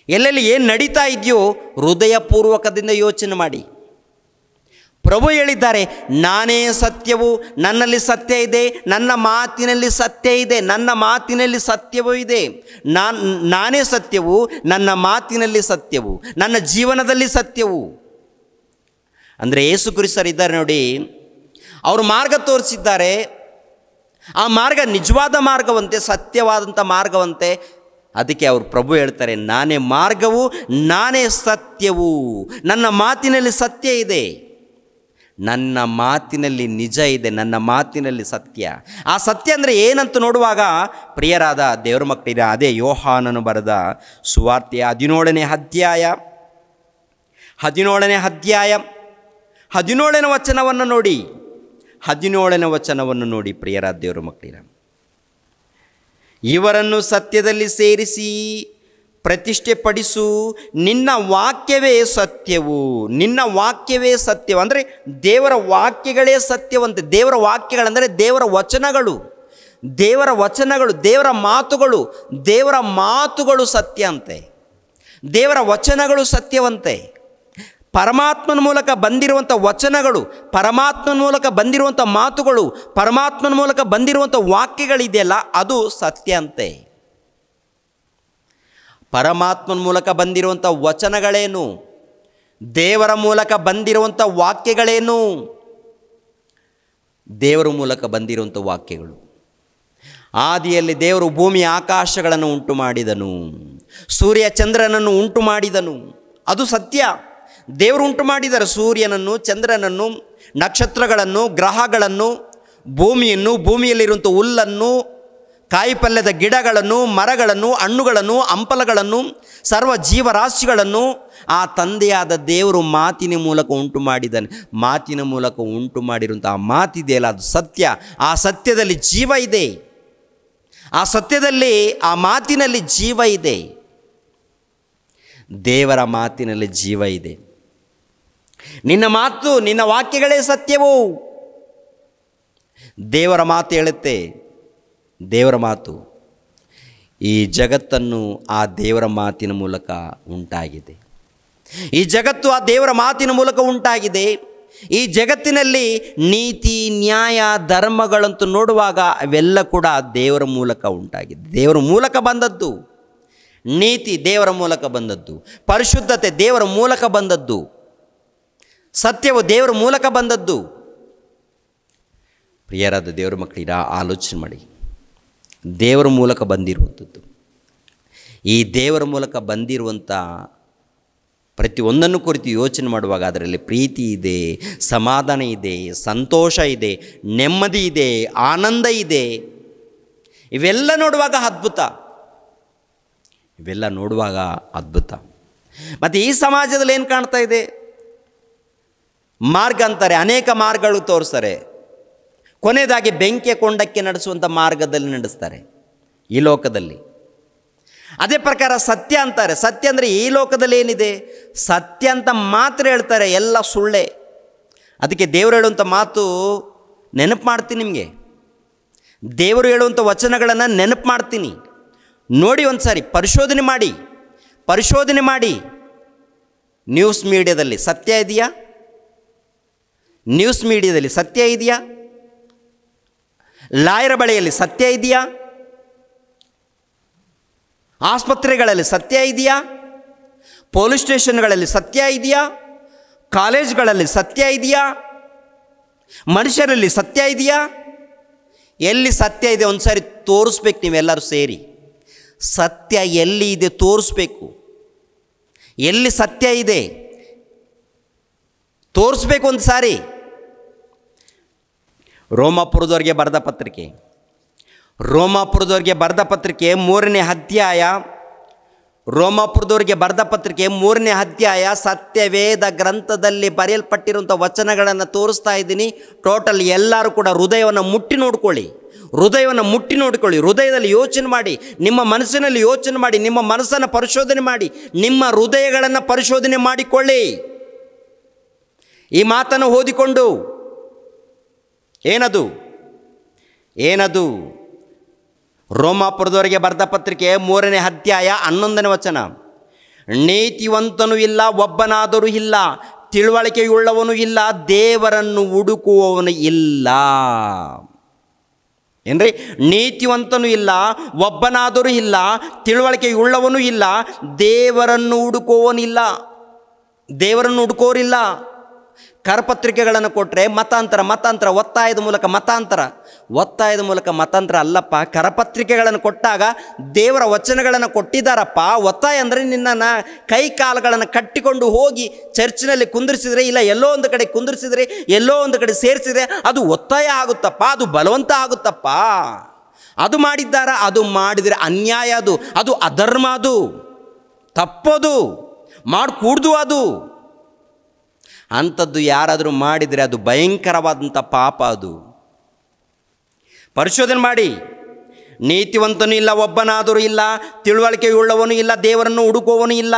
ಎಲ್ಲೆಲ್ಲಿ ಏನು ನಡೀತಾ ಇದೆಯೋ ಹೃದಯಪೂರ್ವಕದಿಂದ ಯೋಚನೆ ಮಾಡಿ. ಪ್ರಭು ಹೇಳಿದ್ದಾರೆ, ನಾನೇ ಸತ್ಯವು, ನನ್ನಲ್ಲಿ ಸತ್ಯ ಇದೆ, ನನ್ನ ಮಾತಿನಲ್ಲಿ ಸತ್ಯ ಇದೆ, ನನ್ನ ಮಾತಿನಲ್ಲಿ ಸತ್ಯವೂ ಇದೆ. ನಾನೇ ಸತ್ಯವು, ನನ್ನ ಮಾತಿನಲ್ಲಿ ಸತ್ಯವು, ನನ್ನ ಜೀವನದಲ್ಲಿ ಸತ್ಯವು. ಅಂದರೆ ಯೇಸು ಕ್ರಿಸ್ತರಿದ್ದಾರೆ ನೋಡಿ, ಅವರು ಮಾರ್ಗ ತೋರಿಸಿದ್ದಾರೆ. ಆ ಮಾರ್ಗ ನಿಜವಾದ ಮಾರ್ಗವಂತೆ, ಸತ್ಯವಾದಂಥ ಮಾರ್ಗವಂತೆ. ಅದಕ್ಕೆ ಅವರು ಪ್ರಭು ಹೇಳ್ತಾರೆ, ನಾನೇ ಮಾರ್ಗವು, ನಾನೇ ಸತ್ಯವು, ನನ್ನ ಮಾತಿನಲ್ಲಿ ಸತ್ಯ ಇದೆ, ನನ್ನ ಮಾತಿನಲ್ಲಿ ನಿಜ ಇದೆ, ನನ್ನ ಮಾತಿನಲ್ಲಿ ಸತ್ಯ. ಆ ಸತ್ಯ ಅಂದರೆ ಏನಂತ ನೋಡುವಾಗ ಪ್ರಿಯರಾದ ದೇವರ ಮಕ್ಕಳಿರ, ಅದೇ ಯೋಹಾನನು ಬರೆದ ಸುವಾರ್ತೆ 17ನೇ ಅಧ್ಯಾಯ 17ನೇ ವಚನವನ್ನು ನೋಡಿ. 17ನೇ ವಚನವನ್ನು ನೋಡಿ ಪ್ರಿಯರಾದ ದೇವರ ಮಕ್ಕಳಿರ. ಇವರನ್ನು ಸತ್ಯದಲ್ಲಿ ಸೇರಿಸಿ ಪ್ರತಿಷ್ಠೆ ಪಡಿಸು, ನಿನ್ನ ವಾಕ್ಯವೇ ಸತ್ಯವು. ನಿನ್ನ ವಾಕ್ಯವೇ ಸತ್ಯವು ಅಂದರೆ ದೇವರ ವಾಕ್ಯಗಳೇ ಸತ್ಯವಂತೆ. ದೇವರ ವಾಕ್ಯಗಳಂದರೆ ದೇವರ ವಚನಗಳು, ದೇವರ ವಚನಗಳು, ದೇವರ ಮಾತುಗಳು. ದೇವರ ಮಾತುಗಳು ಸತ್ಯ ಅಂತೆ, ದೇವರ ವಚನಗಳು ಸತ್ಯವಂತೆ. ಪರಮಾತ್ಮನ ಮೂಲಕ ಬಂದಿರುವಂಥ ವಚನಗಳು, ಪರಮಾತ್ಮನ ಮೂಲಕ ಬಂದಿರುವಂಥ ಮಾತುಗಳು, ಪರಮಾತ್ಮನ ಮೂಲಕ ಬಂದಿರುವಂಥ ವಾಕ್ಯಗಳಿದೆಯಲ್ಲ, ಅದು ಸತ್ಯ ಅಂತೆ. ಪರಮಾತ್ಮನ ಮೂಲಕ ಬಂದಿರುವಂಥ ವಚನಗಳೇನು? ದೇವರ ಮೂಲಕ ಬಂದಿರುವಂಥ ವಾಕ್ಯಗಳೇನು? ದೇವರ ಮೂಲಕ ಬಂದಿರುವಂಥ ವಾಕ್ಯಗಳು. ಆದಿಯಲ್ಲಿ ದೇವರು ಭೂಮಿ ಆಕಾಶಗಳನ್ನು ಉಂಟು ಮಾಡಿದನು, ಸೂರ್ಯ ಚಂದ್ರನನ್ನು ಉಂಟು ಮಾಡಿದನು. ಅದು ಸತ್ಯ. ದೇವರು ಉಂಟು ಮಾಡಿದ್ದಾರೆ ಸೂರ್ಯನನ್ನು, ಚಂದ್ರನನ್ನು, ನಕ್ಷತ್ರಗಳನ್ನು, ಗ್ರಹಗಳನ್ನು, ಭೂಮಿಯನ್ನು, ಭೂಮಿಯಲ್ಲಿರುವಂಥ ಹುಲ್ಲನ್ನು, ಕಾಯಿಪಲ್ಯದ ಗಿಡಗಳನ್ನು, ಮರಗಳನ್ನು, ಹಣ್ಣುಗಳನ್ನು, ಹಂಪಲಗಳನ್ನು, ಸರ್ವ ಜೀವರಾಶಿಗಳನ್ನು ಆ ತಂದೆಯಾದ ದೇವರು ಮಾತಿನ ಮೂಲಕ ಉಂಟು ಮಾಡಿದ್ದಾನೆ. ಮಾತಿನ ಮೂಲಕ ಉಂಟು ಮಾಡಿರುವಂಥ ಆ ಮಾತಿದೆಯಲ್ಲ, ಅದು ಸತ್ಯ. ಆ ಸತ್ಯದಲ್ಲಿ ಜೀವ ಇದೆ. ಆ ಸತ್ಯದಲ್ಲಿ, ಆ ಮಾತಿನಲ್ಲಿ ಜೀವ ಇದೆ. ದೇವರ ಮಾತಿನಲ್ಲಿ ಜೀವ ಇದೆ. ನಿನ್ನ ಮಾತು, ನಿನ್ನ ವಾಕ್ಯಗಳೇ ಸತ್ಯವು. ದೇವರ ಮಾತು ಹೇಳುತ್ತೆ, ದೇವರ ಮಾತು. ಈ ಜಗತ್ತನ್ನು ಆ ದೇವರ ಮಾತಿನ ಮೂಲಕ ಉಂಟಾಗಿದೆ. ಈ ಜಗತ್ತು ಆ ದೇವರ ಮಾತಿನ ಮೂಲಕ ಉಂಟಾಗಿದೆ. ಈ ಜಗತ್ತಿನಲ್ಲಿ ನೀತಿ, ನ್ಯಾಯ, ಧರ್ಮಗಳಂತೂ ನೋಡುವಾಗ ಅವೆಲ್ಲ ಕೂಡ ದೇವರ ಮೂಲಕ ಉಂಟಾಗಿದೆ. ದೇವರ ಮೂಲಕ ಬಂದದ್ದು. ನೀತಿ ದೇವರ ಮೂಲಕ ಬಂದದ್ದು, ಪರಿಶುದ್ಧತೆ ದೇವರ ಮೂಲಕ ಬಂದದ್ದು, ಸತ್ಯವು ದೇವರ ಮೂಲಕ ಬಂದದ್ದು. ಪ್ರಿಯರಾದ ದೇವರ ಮಕ್ಕಳಿರ, ಆಲೋಚನೆ ಮಾಡಿ. ದೇವರ ಮೂಲಕ ಬಂದಿರುವಂಥದ್ದು. ಈ ದೇವರ ಮೂಲಕ ಬಂದಿರುವಂಥ ಪ್ರತಿಯೊಂದನ್ನು ಕುರಿತು ಯೋಚನೆ ಮಾಡುವಾಗ ಅದರಲ್ಲಿ ಪ್ರೀತಿ ಇದೆ, ಸಮಾಧಾನ ಇದೆ, ಸಂತೋಷ ಇದೆ, ನೆಮ್ಮದಿ ಇದೆ, ಆನಂದ ಇದೆ. ಇವೆಲ್ಲ ನೋಡುವಾಗ ಅದ್ಭುತ. ಇವೆಲ್ಲ ನೋಡುವಾಗ ಅದ್ಭುತ. ಮತ್ತು ಈ ಸಮಾಜದಲ್ಲಿ ಏನು ಕಾಣ್ತಾ ಇದೆ? ಮಾರ್ಗ ಅಂತಾರೆ, ಅನೇಕ ಮಾರ್ಗಗಳು ತೋರಿಸ್ತಾರೆ. ಕೊನೆಯದಾಗಿ ಬೆಂಕಿಯ ಕೊಂಡಕ್ಕೆ ನಡೆಸುವಂಥ ಮಾರ್ಗದಲ್ಲಿ ನಡೆಸ್ತಾರೆ ಈ ಲೋಕದಲ್ಲಿ. ಅದೇ ಪ್ರಕಾರ ಸತ್ಯ ಅಂತಾರೆ. ಸತ್ಯ ಅಂದರೆ ಈ ಲೋಕದಲ್ಲಿ ಏನಿದೆ ಸತ್ಯ ಅಂತ ಮಾತ್ರ ಹೇಳ್ತಾರೆ, ಎಲ್ಲ ಸುಳ್ಳೆ. ಅದಕ್ಕೆ ದೇವರು ಹೇಳುವಂಥ ಮಾತು ನೆನಪು ಮಾಡ್ತೀನಿ, ನಿಮಗೆ ದೇವರು ಹೇಳುವಂಥ ವಚನಗಳನ್ನು ನೆನಪು ಮಾಡ್ತೀನಿ. ನೋಡಿ ಒಂದು ಸಾರಿ ಪರಿಶೋಧನೆ ಮಾಡಿ. ನ್ಯೂಸ್ ಮೀಡಿಯಾದಲ್ಲಿ ಸತ್ಯ ಇದೆಯಾ? ನ್ಯೂಸ್ ಮೀಡಿಯಾದಲ್ಲಿ ಸತ್ಯ ಇದೆಯಾ? ಲಾಯರ ಬಳಿಯಲ್ಲಿ ಸತ್ಯ ಇದೆಯಾ? ಆಸ್ಪತ್ರೆಗಳಲ್ಲಿ ಸತ್ಯ ಇದೆಯಾ? ಪೊಲೀಸ್ ಸ್ಟೇಷನ್ಗಳಲ್ಲಿ ಸತ್ಯ ಇದೆಯಾ? ಕಾಲೇಜ್ಗಳಲ್ಲಿ ಸತ್ಯ ಇದೆಯಾ? ಮನುಷ್ಯರಲ್ಲಿ ಸತ್ಯ ಇದೆಯಾ? ಎಲ್ಲಿ ಸತ್ಯ ಇದೆ ಒಂದು ಸಾರಿ ತೋರಿಸ್ಬೇಕು. ನೀವೆಲ್ಲರೂ ಸೇರಿ ಸತ್ಯ ಎಲ್ಲಿ ಇದೆ ತೋರಿಸ್ಬೇಕು. ಎಲ್ಲಿ ಸತ್ಯ ಇದೆ ತೋರಿಸ್ಬೇಕು ಒಂದು ಸಾರಿ. ರೋಮಾಪುರದವ್ರಿಗೆ ಬರೆದ ಪತ್ರಿಕೆ 3ನೇ ಅಧ್ಯಾಯ. ರೋಮಾಪುರದವ್ರಿಗೆ ಬರೆದ ಪತ್ರಿಕೆ 3ನೇ ಅಧ್ಯಾಯ ಸತ್ಯವೇದ ಗ್ರಂಥದಲ್ಲಿ ಬರೆಯಲ್ಪಟ್ಟಿರುವಂಥ ವಚನಗಳನ್ನು ತೋರಿಸ್ತಾ ಇದ್ದೀನಿ. ಟೋಟಲ್ ಎಲ್ಲರೂ ಕೂಡ ಹೃದಯವನ್ನು ಮುಟ್ಟಿ ನೋಡ್ಕೊಳ್ಳಿ. ಹೃದಯದಲ್ಲಿ ಯೋಚನೆ ಮಾಡಿ, ನಿಮ್ಮ ಮನಸ್ಸಿನಲ್ಲಿ ಯೋಚನೆ ಮಾಡಿ, ನಿಮ್ಮ ಮನಸ್ಸನ್ನು ಪರಿಶೋಧನೆ ಮಾಡಿ, ನಿಮ್ಮ ಹೃದಯಗಳನ್ನು ಪರಿಶೋಧನೆ ಮಾಡಿಕೊಳ್ಳಿ. ಈ ಮಾತನ್ನು ಓದಿಕೊಂಡು ಏನದು ರೋಮಾಪುರದವರಿಗೆ ಬರೆದ ಪತ್ರಿಕೆ 3ನೇ ಅಧ್ಯಾಯ 11ನೇ ವಚನ. ನೀತಿವಂತನೂ ಇಲ್ಲ, ಒಬ್ಬನಾದರೂ ಇಲ್ಲ, ತಿಳುವಳಿಕೆಯುಳ್ಳವನು ಇಲ್ಲ, ದೇವರನ್ನು ಹುಡುಕುವವನು ಇಲ್ಲ. ಏನ್ರಿ? ನೀತಿವಂತನೂ ಇಲ್ಲ, ಒಬ್ಬನಾದರೂ ಇಲ್ಲ, ತಿಳುವಳಿಕೆಯುಳ್ಳವನು ಇಲ್ಲ, ದೇವರನ್ನು ಹುಡುಕುವವನಿಲ್ಲ. ದೇವರನ್ನು ಹುಡುಕೋರಿಲ್ಲ. ಕರಪತ್ರಿಕೆಗಳನ್ನು ಕೊಟ್ಟರೆ ಮತಾಂತರ, ಒತ್ತಾಯದ ಮೂಲಕ ಮತಾಂತರ ಅಲ್ಲಪ್ಪ. ಕರಪತ್ರಿಕೆಗಳನ್ನು ಕೊಟ್ಟಾಗ ದೇವರ ವಚನಗಳನ್ನು ಕೊಟ್ಟಿದ್ದಾರಪ್ಪ. ಒತ್ತಾಯ ಅಂದರೆ ನಿನ್ನನ್ನು ಕೈ ಕಾಲುಗಳನ್ನು ಕಟ್ಟಿಕೊಂಡು ಹೋಗಿ ಚರ್ಚಿನಲ್ಲಿ ಕುಂದಿರಿಸಿದರೆ, ಇಲ್ಲ ಎಲ್ಲೋ ಒಂದು ಕಡೆ ಕುಂದಿರಿಸಿದರೆ, ಎಲ್ಲೋ ಒಂದು ಕಡೆ ಸೇರಿಸಿದರೆ ಅದು ಒತ್ತಾಯ ಆಗುತ್ತಪ್ಪ, ಅದು ಬಲವಂತ ಆಗುತ್ತಪ್ಪ. ಅದು ಮಾಡಿದರೆ ಅನ್ಯಾಯ, ಅದು ಅಧರ್ಮ, ಅದು ತಪ್ಪದು, ಮಾಡಿಕೂಡ್ದು. ಅದು ಅಂಥದ್ದು ಯಾರಾದರೂ ಮಾಡಿದರೆ ಅದು ಭಯಂಕರವಾದಂಥ ಪಾಪ. ಅದು ಪರಿಶೋಧನೆ ಮಾಡಿ. ನೀತಿವಂತನೂ ಇಲ್ಲ, ಒಬ್ಬನಾದರೂ ಇಲ್ಲ, ತಿಳುವಳಿಕೆಯುಳ್ಳವನು ಇಲ್ಲ, ದೇವರನ್ನು ಹುಡುಕುವವನು ಇಲ್ಲ.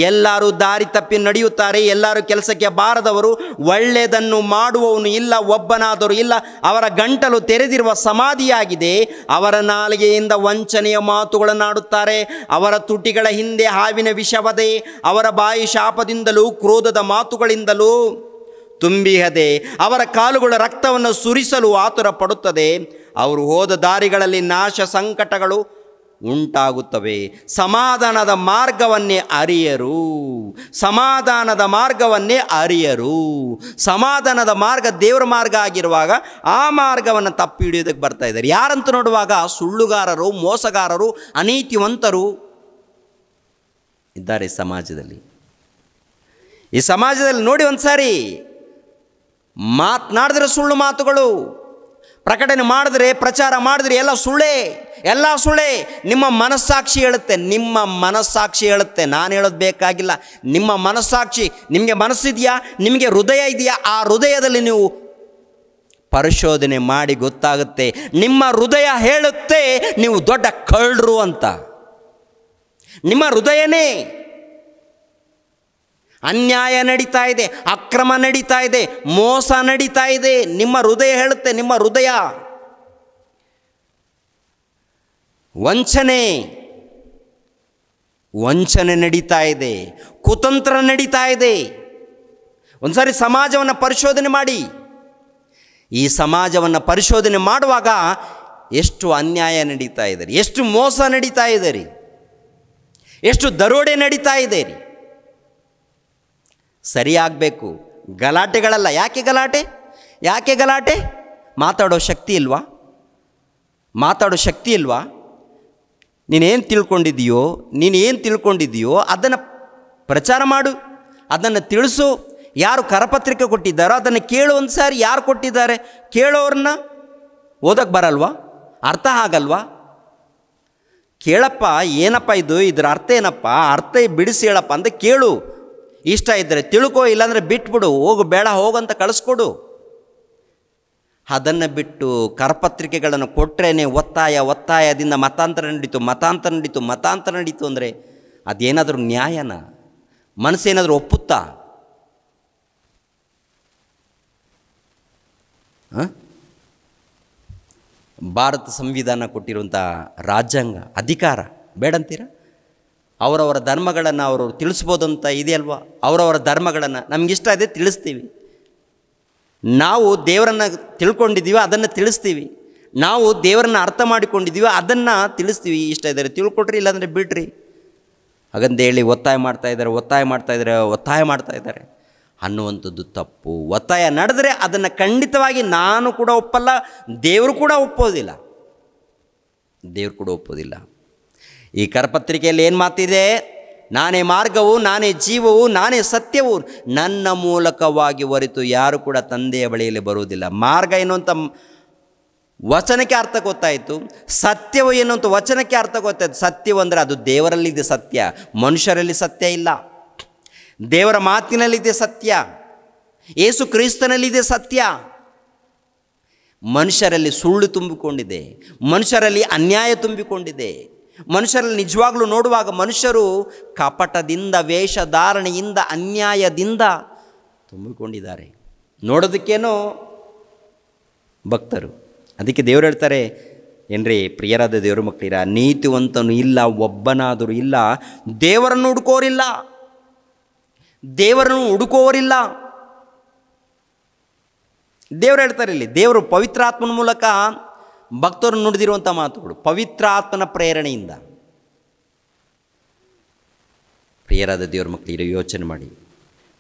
ಎಲ್ಲರೂ ದಾರಿ ತಪ್ಪಿ ನಡೆಯುತ್ತಾರೆ, ಎಲ್ಲರೂ ಕೆಲಸಕ್ಕೆ ಬಾರದವರು, ಒಳ್ಳೆಯದನ್ನು ಮಾಡುವವನು ಇಲ್ಲ, ಒಬ್ಬನಾದರೂ ಇಲ್ಲ. ಅವರ ಗಂಟಲು ತೆರೆದಿರುವ ಸಮಾಧಿಯಾಗಿದೆ, ಅವರ ನಾಲಿಗೆಯಿಂದ ವಂಚನೆಯ ಮಾತುಗಳನ್ನಾಡುತ್ತಾರೆ, ಅವರ ತುಟಿಗಳ ಹಿಂದೆ ಹಾವಿನ ವಿಷವದೆ, ಅವರ ಬಾಯಿ ಶಾಪದಿಂದಲೂ ಕ್ರೋಧದ ಮಾತುಗಳಿಂದಲೂ ತುಂಬಿಹದೆ, ಅವರ ಕಾಲುಗಳ ರಕ್ತವನ್ನು ಸುರಿಸಲು ಆತುರ ಪಡುತ್ತದೆ, ಅವರು ಹೋದ ದಾರಿಗಳಲ್ಲಿ ನಾಶ ಸಂಕಟಗಳು ಉಂಟಾಗುತ್ತವೆ. ಸಮಾಧಾನದ ಮಾರ್ಗವನ್ನೇ ಅರಿಯರು. ಸಮಾಧಾನದ ಮಾರ್ಗ ದೇವರ ಮಾರ್ಗ ಆಗಿರುವಾಗ ಆ ಮಾರ್ಗವನ್ನು ತಪ್ಪಿ ಹಿಡಿಯೋದಕ್ಕೆ ಬರ್ತಾ ಇದ್ದಾರೆ. ಯಾರಂತ ನೋಡುವಾಗ ಸುಳ್ಳುಗಾರರು, ಮೋಸಗಾರರು, ಅನೀತಿವಂತರು ಇದ್ದಾರೆ ಸಮಾಜದಲ್ಲಿ. ಈ ಸಮಾಜದಲ್ಲಿ ನೋಡಿ ಒಂದು ಸಾರಿ, ಮಾತನಾಡಿದ್ರೆ ಸುಳ್ಳು ಮಾತುಗಳು, ಪ್ರಕಟಣೆ ಮಾಡಿದ್ರೆ, ಪ್ರಚಾರ ಮಾಡಿದ್ರೆ ಎಲ್ಲ ಸುಳ್ಳೇ. ನಿಮ್ಮ ಮನಸ್ಸಾಕ್ಷಿ ಹೇಳುತ್ತೆ. ನಾನು ಹೇಳೋದು ಬೇಕಾಗಿಲ್ಲ. ನಿಮ್ಮ ಮನಸ್ಸಾಕ್ಷಿ, ನಿಮಗೆ ಮನಸ್ಸಿದೆಯಾ, ನಿಮಗೆ ಹೃದಯ ಇದೆಯಾ? ಆ ಹೃದಯದಲ್ಲಿ ನೀವು ಪರಿಶೋಧನೆ ಮಾಡಿ ಗೊತ್ತಾಗುತ್ತೆ. ನಿಮ್ಮ ಹೃದಯ ಹೇಳುತ್ತೆ ನೀವು ದೊಡ್ಡ ಕಳ್ಳರು ಅಂತ. ನಿಮ್ಮ ಹೃದಯನೇ. ಅನ್ಯಾಯ ನಡೀತಾ ಇದೆ, ಅಕ್ರಮ ನಡೀತಾ ಇದೆ, ಮೋಸ ನಡೀತಾ ಇದೆ. ನಿಮ್ಮ ಹೃದಯ ಹೇಳುತ್ತೆ. ನಿಮ್ಮ ಹೃದಯ ವಂಚನೆ ನಡೀತಾ ಇದೆ, ಕುತಂತ್ರ ನಡೀತಾ ಇದೆ. ಒಂದ್ಸಾರಿ ಸಮಾಜವನ್ನು ಪರಿಶೋಧನೆ ಮಾಡಿ. ಈ ಸಮಾಜವನ್ನು ಪರಿಶೋಧನೆ ಮಾಡುವಾಗ ಎಷ್ಟು ಅನ್ಯಾಯ ನಡೀತಾ ಇದೆ, ಎಷ್ಟು ಮೋಸ ನಡೀತಾ ಇದೆ ರೀ, ಎಷ್ಟು ದರೋಡೆ ನಡೀತಾ ಇದೆ ರೀ. ಸರಿಯಾಗಬೇಕು. ಗಲಾಟೆಗಳಲ್ಲ. ಯಾಕೆ ಗಲಾಟೆ? ಮಾತಾಡೋ ಶಕ್ತಿ ಇಲ್ವಾ? ನೀನೇನು ತಿಳ್ಕೊಂಡಿದೆಯೋ ಅದನ್ನು ಪ್ರಚಾರ ಮಾಡು, ಅದನ್ನು ತಿಳಿಸು. ಯಾರು ಕರಪತ್ರಿಕೆ ಕೊಟ್ಟಿದ್ದಾರೋ ಅದನ್ನು ಕೇಳು. ಒಂದು ಸಾರಿ ಯಾರು ಕೊಟ್ಟಿದ್ದಾರೆ ಕೇಳೋರನ್ನ. ಓದಕ್ಕೆ ಬರಲ್ವಾ? ಅರ್ಥ ಆಗಲ್ವಾ? ಕೇಳಪ್ಪ, ಏನಪ್ಪ ಇದರ ಅರ್ಥ ಏನಪ್ಪ, ಅರ್ಥ ಬಿಡಿಸಿ ಹೇಳಪ್ಪ ಅಂತ ಕೇಳು. ಇಷ್ಟ ಇದ್ದರೆ ತಿಳ್ಕೊ, ಇಲ್ಲಾಂದರೆ ಬಿಟ್ಬಿಡು, ಬೇಡ ಹೋಗಂತ ಕಳಿಸ್ಕೊಡು. ಅದನ್ನು ಬಿಟ್ಟು ಕರಪತ್ರಿಕೆಗಳನ್ನು ಕೊಟ್ಟರೇನೆ ಒತ್ತಾಯದಿಂದ ಮತಾಂತರ ನಡೀತು ಅಂದರೆ ಅದೇನಾದರೂ ನ್ಯಾಯನ? ಮನಸ್ಸೇನಾದರೂ ಒಪ್ಪುತ್ತಾ? ಭಾರತ ಸಂವಿಧಾನ ಕೊಟ್ಟಿರುವಂಥ ರಾಜ್ಯಾಂಗ ಅಧಿಕಾರ ಬೇಡಂತೀರ? ಅವರವರ ಧರ್ಮಗಳನ್ನು ಅವರು ತಿಳಿಸ್ಬೋದಂತ ಇದೆಯಲ್ವಾ? ಅವರವರ ಧರ್ಮಗಳನ್ನು ನಮಗಿಷ್ಟ ಇದೆ ತಿಳಿಸ್ತೀವಿ. ನಾವು ದೇವರನ್ನು ತಿಳ್ಕೊಂಡಿದ್ದೀವಿ, ಅದನ್ನು ತಿಳಿಸ್ತೀವಿ. ನಾವು ದೇವರನ್ನು ಅರ್ಥ ಮಾಡಿಕೊಂಡಿದ್ದೀವಿ, ಅದನ್ನು ತಿಳಿಸ್ತೀವಿ. ಇಷ್ಟ ಇದ್ದಾರೆ ತಿಳ್ಕೊಟ್ರಿ, ಇಲ್ಲಾಂದರೆ ಬಿಡ್ರಿ ಹಾಗಂದೇಳಿ ಒತ್ತಾಯ ಮಾಡ್ತಾ ಇದ್ದಾರೆ ಅನ್ನುವಂಥದ್ದು ತಪ್ಪು. ಒತ್ತಾಯ ನಡೆದರೆ ಅದನ್ನು ಖಂಡಿತವಾಗಿ ನಾನು ಕೂಡ ಒಪ್ಪಲ್ಲ, ದೇವರು ಕೂಡ ಒಪ್ಪೋದಿಲ್ಲ. ಈ ಕರಪತ್ರಿಕೆಯಲ್ಲಿ ಏನು ಮಾತಿದೆ? ನಾನೇ ಮಾರ್ಗವು, ನಾನೇ ಜೀವವು, ನಾನೇ ಸತ್ಯವು, ನನ್ನ ಮೂಲಕವಾಗಿ ಹೊರತು ಯಾರು ಕೂಡ ತಂದೆಯ ಬಳಿಯಲ್ಲಿ ಬರುವುದಿಲ್ಲ. ಮಾರ್ಗ ಎನ್ನುವಂಥ ವಚನಕ್ಕೆ ಅರ್ಥ ಗೊತ್ತಾಯಿತು, ಸತ್ಯವು ಎನ್ನುವಂಥ ವಚನಕ್ಕೆ ಅರ್ಥ ಗೊತ್ತಾಯಿತು. ಸತ್ಯವು ಅಂದರೆ ಅದು ದೇವರಲ್ಲಿದೆ ಸತ್ಯ, ಮನುಷ್ಯರಲ್ಲಿ ಸತ್ಯ ಇಲ್ಲ. ದೇವರ ಮಾತಿನಲ್ಲಿದೆ ಸತ್ಯ, ಯೇಸು ಕ್ರಿಸ್ತನಲ್ಲಿದೆ ಸತ್ಯ. ಮನುಷ್ಯರಲ್ಲಿ ಸುಳ್ಳು ತುಂಬಿಕೊಂಡಿದೆ, ಮನುಷ್ಯರಲ್ಲಿ ಅನ್ಯಾಯ ತುಂಬಿಕೊಂಡಿದೆ. ಮನುಷ್ಯರಲ್ಲಿ ನಿಜವಾಗ್ಲೂ ನೋಡುವಾಗ ಮನುಷ್ಯರು ಕಪಟದಿಂದ, ವೇಷಧಾರಣೆಯಿಂದ, ಅನ್ಯಾಯದಿಂದ ತುಂಬಿಕೊಂಡಿದ್ದಾರೆ. ನೋಡೋದಕ್ಕೇನೋ ಭಕ್ತರು. ಅದಕ್ಕೆ ದೇವರು ಹೇಳ್ತಾರೆ, ಏನ್ರಿ ಪ್ರಿಯರಾದ ದೇವರ ಮಕ್ಕಳಿರ, ನೀತಿವಂತನು ಇಲ್ಲ, ಒಬ್ಬನಾದರೂ ಇಲ್ಲ, ದೇವರನ್ನು ಹುಡುಕೋರಿಲ್ಲ. ದೇವರು ಹೇಳ್ತಾರೆ ಇಲ್ಲಿ, ದೇವರು ಪವಿತ್ರಾತ್ಮನ ಮೂಲಕ ಭಕ್ತರು ನುಡಿದಿರುವಂಥ ಮಾತುಗಳು, ಪವಿತ್ರಾತ್ಮನ ಪ್ರೇರಣೆಯಿಂದ. ಪ್ರಿಯರಾದ ದೇವರ ಮಕ್ಕಳಿರೋ ಯೋಚನೆ ಮಾಡಿ.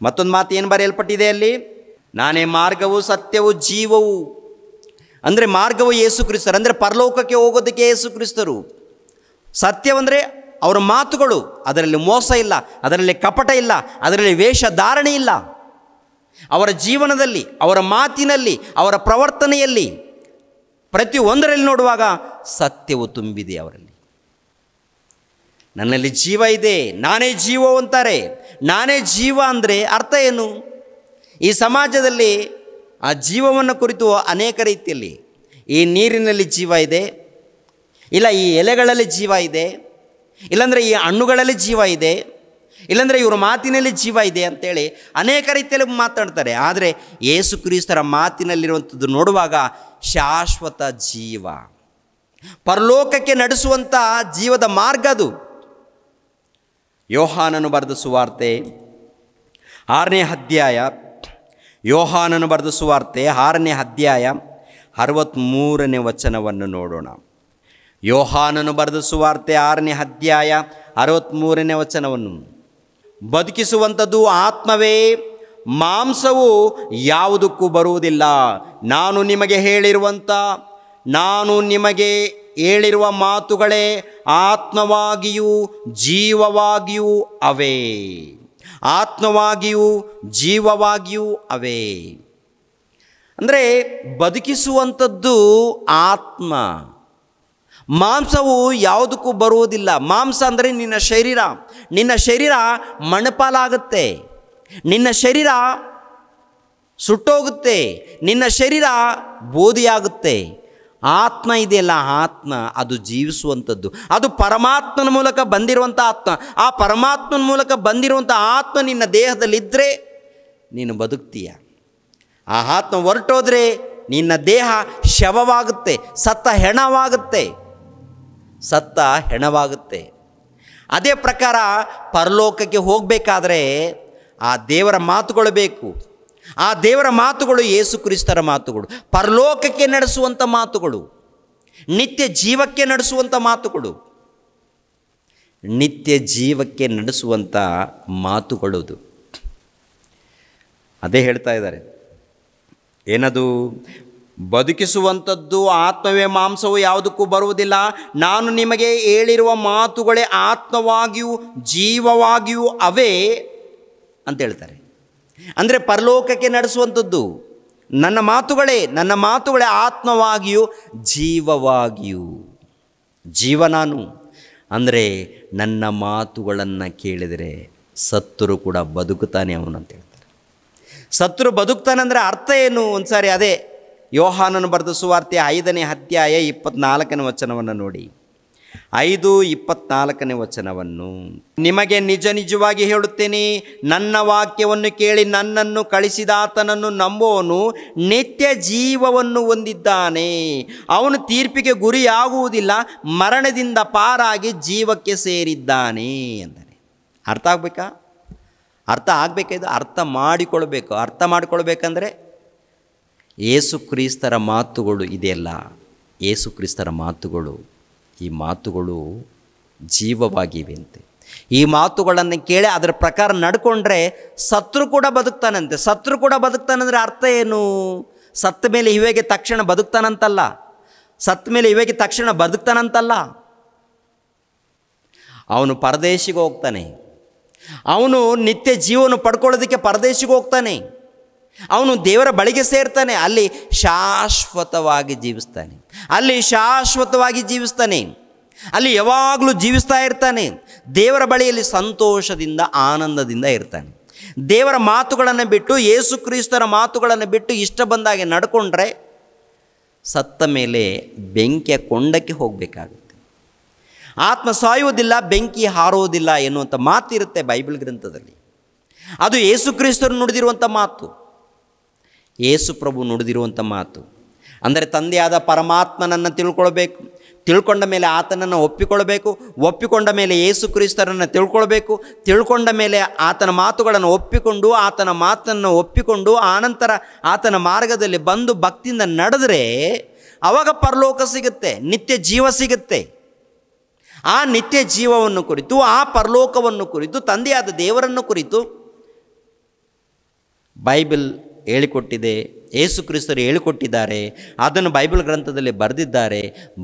ಮತ್ತೊಂದು ಮಾತು ಏನು ಬರೆಯಲ್ಪಟ್ಟಿದೆ ಅಲ್ಲಿ? ನಾನೇ ಮಾರ್ಗವು, ಸತ್ಯವು, ಜೀವವು. ಅಂದರೆ ಮಾರ್ಗವು ಯೇಸು ಕ್ರಿಸ್ತರು, ಅಂದರೆ ಪರಲೋಕಕ್ಕೆ ಹೋಗೋದಕ್ಕೆ ಯೇಸು ಕ್ರಿಸ್ತರು. ಸತ್ಯವಂದರೆ ಅವರ ಮಾತುಗಳು, ಅದರಲ್ಲಿ ಮೋಸ ಇಲ್ಲ, ಅದರಲ್ಲಿ ಕಪಟ ಇಲ್ಲ, ಅದರಲ್ಲಿ ವೇಷಧಾರಣೆ ಇಲ್ಲ. ಅವರ ಜೀವನದಲ್ಲಿ, ಅವರ ಮಾತಿನಲ್ಲಿ, ಅವರ ಪ್ರವರ್ತನೆಯಲ್ಲಿ, ಪ್ರತಿಯೊಂದರಲ್ಲಿ ನೋಡುವಾಗ ಸತ್ಯವು ತುಂಬಿದೆ ಅವರಲ್ಲಿ. ನನ್ನಲ್ಲಿ ಜೀವ ಇದೆ, ನಾನೇ ಜೀವ ಅಂತಾರೆ. ನಾನೇ ಜೀವ ಅಂದರೆ ಅರ್ಥ ಏನು? ಈ ಸಮಾಜದಲ್ಲಿ ಆ ಜೀವವನ್ನು ಕುರಿತು ಅನೇಕ ರೀತಿಯಲ್ಲಿ, ಈ ನೀರಿನಲ್ಲಿ ಜೀವ ಇದೆ, ಇಲ್ಲ ಈ ಎಲೆಗಳಲ್ಲಿ ಜೀವ ಇದೆ, ಇಲ್ಲಾಂದರೆ ಈ ಹಣ್ಣುಗಳಲ್ಲಿ ಜೀವ ಇದೆ, ಇಲ್ಲಾಂದರೆ ಇವ್ರ ಮಾತಿನಲ್ಲಿ ಜೀವ ಇದೆ ಅಂತೇಳಿ ಅನೇಕ ರೀತಿಯಲ್ಲಿ ಮಾತಾಡ್ತಾರೆ. ಆದರೆ ಯೇಸು ಕ್ರಿಸ್ತರ ಮಾತಿನಲ್ಲಿರುವಂಥದ್ದು ನೋಡುವಾಗ ಶಾಶ್ವತ ಜೀವ, ಪರಲೋಕಕ್ಕೆ ನಡೆಸುವಂಥ ಜೀವದ ಮಾರ್ಗ ಅದು. ಯೋಹಾನನು ಬರೆದ ಸುವಾರ್ತೆ 6ನೇ ಅಧ್ಯಾಯ, ಯೋಹಾನನು ಬರೆದ ಸುವಾರ್ತೆ 6ನೇ ಅಧ್ಯಾಯ 63ನೇ ವಚನವನ್ನು ನೋಡೋಣ. ಯೋಹಾನನು ಬರೆದ ಸುವಾರ್ತೆ 6ನೇ ಅಧ್ಯಾಯ 63ನೇ ವಚನವನ್ನು. ಬದುಕಿಸುವಂಥದ್ದು ಆತ್ಮವೇ, ಮಾಂಸವು ಯಾವುದಕ್ಕೂ ಬರುವುದಿಲ್ಲ. ನಾನು ನಿಮಗೆ ಹೇಳಿರುವ ಮಾತುಗಳೇ ಆತ್ಮವಾಗಿಯೂ ಜೀವವಾಗಿಯೂ ಅವೇ. ಆತ್ಮವಾಗಿಯೂ ಜೀವವಾಗಿಯೂ ಅವೇ. ಅಂದರೆ ಬದುಕಿಸುವಂಥದ್ದು ಆತ್ಮ, ಮಾಂಸವು ಯಾವುದಕ್ಕೂ ಬರುವುದಿಲ್ಲ. ಮಾಂಸ ಅಂದರೆ ನಿನ್ನ ಶರೀರ ಮಣಪಾಲಾಗುತ್ತೆ, ನಿನ್ನ ಶರೀರ ಸುಟ್ಟೋಗುತ್ತೆ, ನಿನ್ನ ಶರೀರ ಬೂದಿಯಾಗುತ್ತೆ. ಆತ್ಮ ಇದೆಯಲ್ಲ, ಆತ್ಮ ಅದು ಜೀವಿಸುವಂಥದ್ದು, ಅದು ಪರಮಾತ್ಮನ ಮೂಲಕ ಬಂದಿರುವಂಥ ಆತ್ಮ. ಆ ಪರಮಾತ್ಮನ ಮೂಲಕ ಬಂದಿರುವಂಥ ಆತ್ಮ ನಿನ್ನ ದೇಹದಲ್ಲಿದ್ದರೆ ನೀನು ಬದುಕ್ತೀಯ. ಆ ಆತ್ಮ ಹೊರಟೋದ್ರೆ ನಿನ್ನ ದೇಹ ಶವವಾಗುತ್ತೆ, ಸತ್ತ ಹೆಣವಾಗುತ್ತೆ. ಅದೇ ಪ್ರಕಾರ ಪರಲೋಕಕ್ಕೆ ಹೋಗಬೇಕಾದ್ರೆ ಆ ದೇವರ ಮಾತುಗಳು ಬೇಕು. ಆ ದೇವರ ಮಾತುಗಳು ಯೇಸು ಕ್ರಿಸ್ತರ ಮಾತುಗಳು, ಪರಲೋಕಕ್ಕೆ ನಡೆಸುವಂಥ ಮಾತುಗಳು, ನಿತ್ಯ ಜೀವಕ್ಕೆ ನಡೆಸುವಂಥ ಮಾತುಗಳು, ನಿತ್ಯ ಜೀವಕ್ಕೆ ನಡೆಸುವಂಥ ಮಾತುಗಳು. ಅದೇ ಹೇಳ್ತಾ ಇದ್ದಾರೆ, ಏನದು? ಬದುಕಿಸುವಂಥದ್ದು ಆತ್ಮವೇ, ಮಾಂಸವು ಯಾವುದಕ್ಕೂ ಬರುವುದಿಲ್ಲ. ನಾನು ನಿಮಗೆ ಹೇಳಿರುವ ಮಾತುಗಳೇ ಆತ್ಮವಾಗಿಯೂ ಜೀವವಾಗಿಯೂ ಅವೇ ಅಂತ ಹೇಳ್ತಾರೆ. ಅಂದರೆ ಪರಲೋಕಕ್ಕೆ ನಡೆಸುವಂಥದ್ದು ನನ್ನ ಮಾತುಗಳೇ ಆತ್ಮವಾಗಿಯೂ ಜೀವವಾಗಿಯೂ. ಜೀವ ನಾನು ಅಂದರೆ ನನ್ನ ಮಾತುಗಳನ್ನು ಕೇಳಿದರೆ ಸತ್ತರು ಕೂಡ ಬದುಕುತ್ತಾನೆ ಅವನು ಅಂತ ಹೇಳ್ತಾರೆ. ಸತ್ತರು ಬದುಕ್ತಾನೆ ಅಂದರೆ ಅರ್ಥ ಏನು? ಒಂದು ಸಾರಿ ಅದೇ ಯೋಹಾನನು ಬರೆದ ಸುವಾರ್ತೆ 5ನೇ ಅಧ್ಯಾಯ 24ನೇ ವಚನವನ್ನು ನೋಡಿ. 5:24 ವಚನವನ್ನು, ನಿಮಗೆ ನಿಜ ನಿಜವಾಗಿ ಹೇಳುತ್ತೇನೆ, ನನ್ನ ವಾಕ್ಯವನ್ನು ಕೇಳಿ ನನ್ನನ್ನು ಕಳಿಸಿದಾತನನ್ನು ನಂಬುವವನು ನಿತ್ಯ ಜೀವವನ್ನು ಹೊಂದಿದ್ದಾನೆ, ಅವನು ತೀರ್ಪಿಗೆ ಗುರಿಯಾಗುವುದಿಲ್ಲ, ಮರಣದಿಂದ ಪಾರಾಗಿ ಜೀವಕ್ಕೆ ಸೇರಿದ್ದಾನೆ ಅಂತಾನೆ. ಅರ್ಥ ಆಗಬೇಕಾ? ಅರ್ಥ ಆಗಬೇಕಿದು ಅರ್ಥ ಮಾಡಿಕೊಳ್ಬೇಕು. ಅರ್ಥ ಮಾಡಿಕೊಳ್ಬೇಕಂದ್ರೆ ಯೇಸು ಕ್ರಿಸ್ತರ ಮಾತುಗಳು ಇದೆಯಲ್ಲ, ಯೇಸು ಕ್ರಿಸ್ತರ ಮಾತುಗಳು, ಈ ಮಾತುಗಳು ಜೀವವಾಗಿವೆ ಅಂತೆ. ಈ ಮಾತುಗಳನ್ನು ಕೇಳಿ ಅದರ ಪ್ರಕಾರ ನಡ್ಕೊಂಡ್ರೆ ಸತ್ರು ಕೂಡ ಬದುಕ್ತಾನಂತೆ. ಸತ್ರು ಕೂಡ ಬದುಕ್ತಾನಂದರೆ ಅರ್ಥ ಏನು? ಸತ್ತ ಮೇಲೆ ಇವಾಗೆ ತಕ್ಷಣ ಬದುಕ್ತಾನಂತಲ್ಲ, ಸತ್ತ ಮೇಲೆ ಇವಾಗೆ ತಕ್ಷಣ ಬದುಕ್ತಾನಂತಲ್ಲ. ಅವನು ಪರದೇಶಿಗೆ ಹೋಗ್ತಾನೆ, ಅವನು ನಿತ್ಯ ಜೀವನ ಪಡ್ಕೊಳ್ಳೋದಕ್ಕೆ ಪರದೇಶಿಗೆ ಹೋಗ್ತಾನೆ, ಅವನು ದೇವರ ಬಳಿಗೆ ಸೇರ್ತಾನೆ, ಅಲ್ಲಿ ಶಾಶ್ವತವಾಗಿ ಜೀವಿಸ್ತಾನೆ, ಅಲ್ಲಿ ಶಾಶ್ವತವಾಗಿ ಜೀವಿಸ್ತಾನೆ, ಅಲ್ಲಿ ಯಾವಾಗಲೂ ಜೀವಿಸ್ತಾ ಇರ್ತಾನೆ. ದೇವರ ಬಳಿಯಲ್ಲಿ ಸಂತೋಷದಿಂದ ಆನಂದದಿಂದ ಇರ್ತಾನೆ. ದೇವರ ಮಾತುಗಳನ್ನು ಬಿಟ್ಟು, ಯೇಸು ಕ್ರಿಸ್ತರ ಮಾತುಗಳನ್ನು ಬಿಟ್ಟು ಇಷ್ಟ ಬಂದಾಗೆ ನಡ್ಕೊಂಡ್ರೆ ಸತ್ತ ಮೇಲೆ ಬೆಂಕಿಯ ಕೊಂಡಕ್ಕೆ ಹೋಗಬೇಕಾಗುತ್ತೆ. ಆತ್ಮ ಸಾಯುವುದಿಲ್ಲ, ಬೆಂಕಿ ಹಾರೋದಿಲ್ಲ ಎನ್ನುವಂಥ ಮಾತಿರುತ್ತೆ ಬೈಬಲ್ ಗ್ರಂಥದಲ್ಲಿ. ಅದು ಯೇಸು ಕ್ರಿಸ್ತರು ನುಡಿದಿರುವಂಥ ಮಾತು, ಯೇಸು ಪ್ರಭು ನುಡಿದಿರುವಂಥ ಮಾತು. ಅಂದರೆ ತಂದೆಯಾದ ಪರಮಾತ್ಮನನ್ನು ತಿಳ್ಕೊಳ್ಬೇಕು, ತಿಳ್ಕೊಂಡ ಮೇಲೆ ಆತನನ್ನು ಒಪ್ಪಿಕೊಳ್ಬೇಕು, ಒಪ್ಪಿಕೊಂಡ ಮೇಲೆ ಯೇಸು ಕ್ರಿಸ್ತರನ್ನು ತಿಳ್ಕೊಳ್ಬೇಕು, ತಿಳ್ಕೊಂಡ ಮೇಲೆ ಆತನ ಮಾತುಗಳನ್ನು ಒಪ್ಪಿಕೊಂಡು, ಆತನ ಮಾತನ್ನು ಒಪ್ಪಿಕೊಂಡು ಆನಂತರ ಆತನ ಮಾರ್ಗದಲ್ಲಿ ಬಂದು ಭಕ್ತಿಯಿಂದ ನಡೆದರೆ ಆವಾಗ ಪರಲೋಕ ಸಿಗುತ್ತೆ, ನಿತ್ಯ ಜೀವ ಸಿಗುತ್ತೆ. ಆ ನಿತ್ಯ ಜೀವವನ್ನು ಕುರಿತು, ಆ ಪರಲೋಕವನ್ನು ಕುರಿತು, ತಂದೆಯಾದ ದೇವರನ್ನು ಕುರಿತು ಬೈಬಲ್ ಹೇಳಿಕೊಟ್ಟಿದೆ, ಯೇಸು ಕ್ರಿಸ್ತರು ಹೇಳಿಕೊಟ್ಟಿದ್ದಾರೆ. ಅದನ್ನು ಬೈಬಲ್ ಗ್ರಂಥದಲ್ಲಿ ಬರೆದಿದ್ದಾರೆ.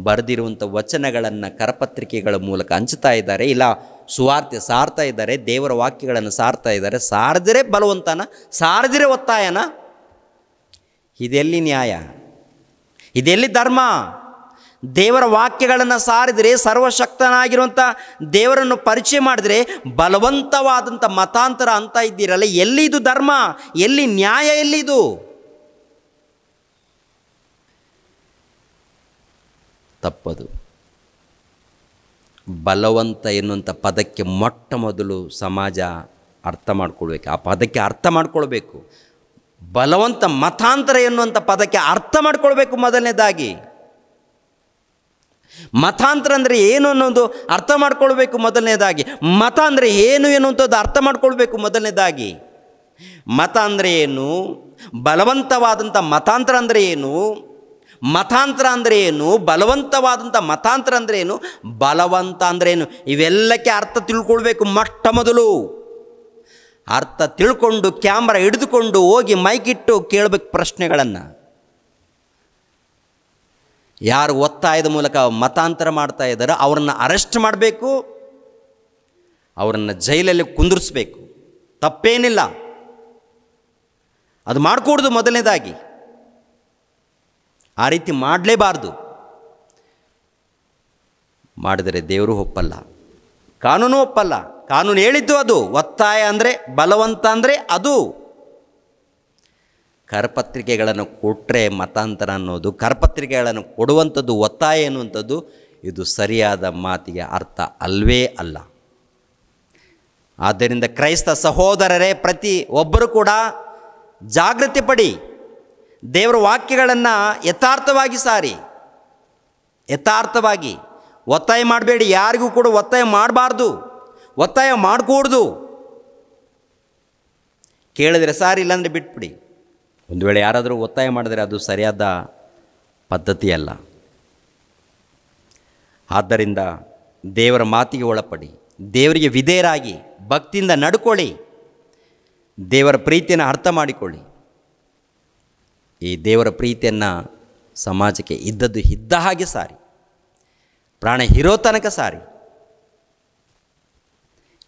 ಬರೆದಿರುವಂಥ ವಚನಗಳನ್ನು ಕರಪತ್ರಿಕೆಗಳ ಮೂಲಕ ಹಂಚ್ತಾ ಇದ್ದಾರೆ, ಇಲ್ಲ ಸುವಾರ್ತೆ ಸಾರ್ತಾ ಇದ್ದಾರೆ, ದೇವರ ವಾಕ್ಯಗಳನ್ನು ಸಾರ್ತಾ ಇದ್ದಾರೆ. ಸಾರದಿರೇ ಬಲವಂತನ, ಸಾರದಿರೇ ಒತ್ತಾಯನ? ಇದೆಲ್ಲಿ ನ್ಯಾಯ? ಇದೆಲ್ಲಿ ಧರ್ಮ? ದೇವರ ವಾಕ್ಯಗಳನ್ನು ಸಾರಿದರೆ, ಸರ್ವಶಕ್ತನಾಗಿರುವಂಥ ದೇವರನ್ನು ಪರಿಚಯ ಮಾಡಿದರೆ ಬಲವಂತವಾದಂಥ ಮತಾಂತರ ಅಂತ ಇದ್ದೀರಲ್ಲ, ಎಲ್ಲಿದು ಧರ್ಮ? ಎಲ್ಲಿ ನ್ಯಾಯ? ಎಲ್ಲಿದು? ತಪ್ಪದು. ಬಲವಂತ ಎನ್ನುವಂಥ ಪದಕ್ಕೆ ಮೊಟ್ಟ ಮೊದಲು ಸಮಾಜ ಅರ್ಥ ಮಾಡ್ಕೊಳ್ಬೇಕು, ಆ ಪದಕ್ಕೆ ಅರ್ಥ ಮಾಡ್ಕೊಳ್ಬೇಕು. ಬಲವಂತ, ಮತಾಂತರ ಎನ್ನುವಂಥ ಪದಕ್ಕೆ ಅರ್ಥ ಮಾಡ್ಕೊಳ್ಬೇಕು ಮೊದಲನೇದಾಗಿ. ಮತಾಂತರ ಅಂದರೆ ಏನು ಅನ್ನೋದು ಅರ್ಥ ಮಾಡ್ಕೊಳ್ಬೇಕು ಮೊದಲನೇದಾಗಿ. ಮತ ಅಂದರೆ ಏನು ಎನ್ನುವಂಥದ್ದು ಅರ್ಥ ಮಾಡ್ಕೊಳ್ಬೇಕು ಮೊದಲನೇದಾಗಿ. ಮತ ಅಂದರೆ ಏನು? ಬಲವಂತವಾದಂಥ ಮತಾಂತರ ಅಂದರೆ ಏನು? ಮತಾಂತರ ಅಂದರೆ ಏನು? ಬಲವಂತವಾದಂಥ ಮತಾಂತರ ಅಂದರೆ ಏನು? ಬಲವಂತ ಅಂದರೆ ಏನು? ಇವೆಲ್ಲಕ್ಕೆ ಅರ್ಥ ತಿಳ್ಕೊಳ್ಬೇಕು ಮೊಟ್ಟ ಮೊದಲು. ಅರ್ಥ ತಿಳ್ಕೊಂಡು ಕ್ಯಾಮ್ರಾ ಹಿಡಿದುಕೊಂಡು ಹೋಗಿ ಮೈಕಿಟ್ಟು ಕೇಳಬೇಕು ಪ್ರಶ್ನೆಗಳನ್ನು. ಯಾರು ಒತ್ತಾಯದ ಮೂಲಕ ಮತಾಂತರ ಮಾಡ್ತಾ ಇದ್ದಾರೋ ಅವರನ್ನು ಅರೆಸ್ಟ್ ಮಾಡಬೇಕು, ಅವರನ್ನು ಜೈಲಲ್ಲಿ ಕುಂದಿರಿಸ್ಬೇಕು. ತಪ್ಪೇನಿಲ್ಲ, ಅದು ಮಾಡಿಕೊಡ್ದು ಮೊದಲನೇದಾಗಿ. ಆ ರೀತಿ ಮಾಡಲೇಬಾರ್ದು. ಮಾಡಿದರೆ ದೇವರು ಒಪ್ಪಲ್ಲ, ಕಾನೂನು ಒಪ್ಪಲ್ಲ. ಕಾನೂನು ಹೇಳಿದ್ದು ಅದು. ಒತ್ತಾಯ ಅಂದರೆ, ಬಲವಂತ ಅಂದರೆ ಅದು. ಕರಪತ್ರಿಕೆಗಳನ್ನು ಕೊಟ್ಟರೆ ಮತಾಂತರ ಅನ್ನೋದು, ಕರಪತ್ರಿಕೆಗಳನ್ನು ಕೊಡುವಂಥದ್ದು ಒತ್ತಾಯ ಎನ್ನುವಂಥದ್ದು, ಇದು ಸರಿಯಾದ ಮಾತಿಗೆ ಅರ್ಥ ಅಲ್ವೇ ಅಲ್ಲ. ಆದ್ದರಿಂದ ಕ್ರೈಸ್ತ ಸಹೋದರರೇ, ಪ್ರತಿ ಒಬ್ಬರು ಕೂಡ ಜಾಗೃತಿ ಪಡಿ. ದೇವರ ವಾಕ್ಯಗಳನ್ನು ಯಥಾರ್ಥವಾಗಿ ಸಾರಿ, ಯಥಾರ್ಥವಾಗಿ. ಒತ್ತಾಯ ಮಾಡಬೇಡಿ, ಯಾರಿಗೂ ಕೂಡ ಒತ್ತಾಯ ಮಾಡಬಾರ್ದು, ಒತ್ತಾಯ ಮಾಡಕೂಡ್ದು. ಕೇಳಿದರೆ ಸಾರಿ, ಇಲ್ಲಾಂದರೆ ಬಿಟ್ಬಿಡಿ. ಒಂದು ವೇಳೆ ಯಾರಾದರೂ ಒತ್ತಾಯ ಮಾಡಿದರೆ ಅದು ಸರಿಯಾದ ಪದ್ಧತಿ ಅಲ್ಲ. ಆದ್ದರಿಂದ ದೇವರ ಮಾತಿಗೆ ಒಳಪಡಿ, ದೇವರಿಗೆ ವಿಧೇಯರಾಗಿ ಭಕ್ತಿಯಿಂದ ನಡ್ಕೊಳ್ಳಿ, ದೇವರ ಪ್ರೀತಿಯನ್ನು ಅರ್ಥ ಮಾಡಿಕೊಳ್ಳಿ. ಈ ದೇವರ ಪ್ರೀತಿಯನ್ನು ಸಮಾಜಕ್ಕೆ ಇದ್ದದ್ದು ಇದ್ದ ಹಾಗೆ ಸಾರಿ, ಪ್ರಾಣ ಇರೋ ತನಕ ಸಾರಿ.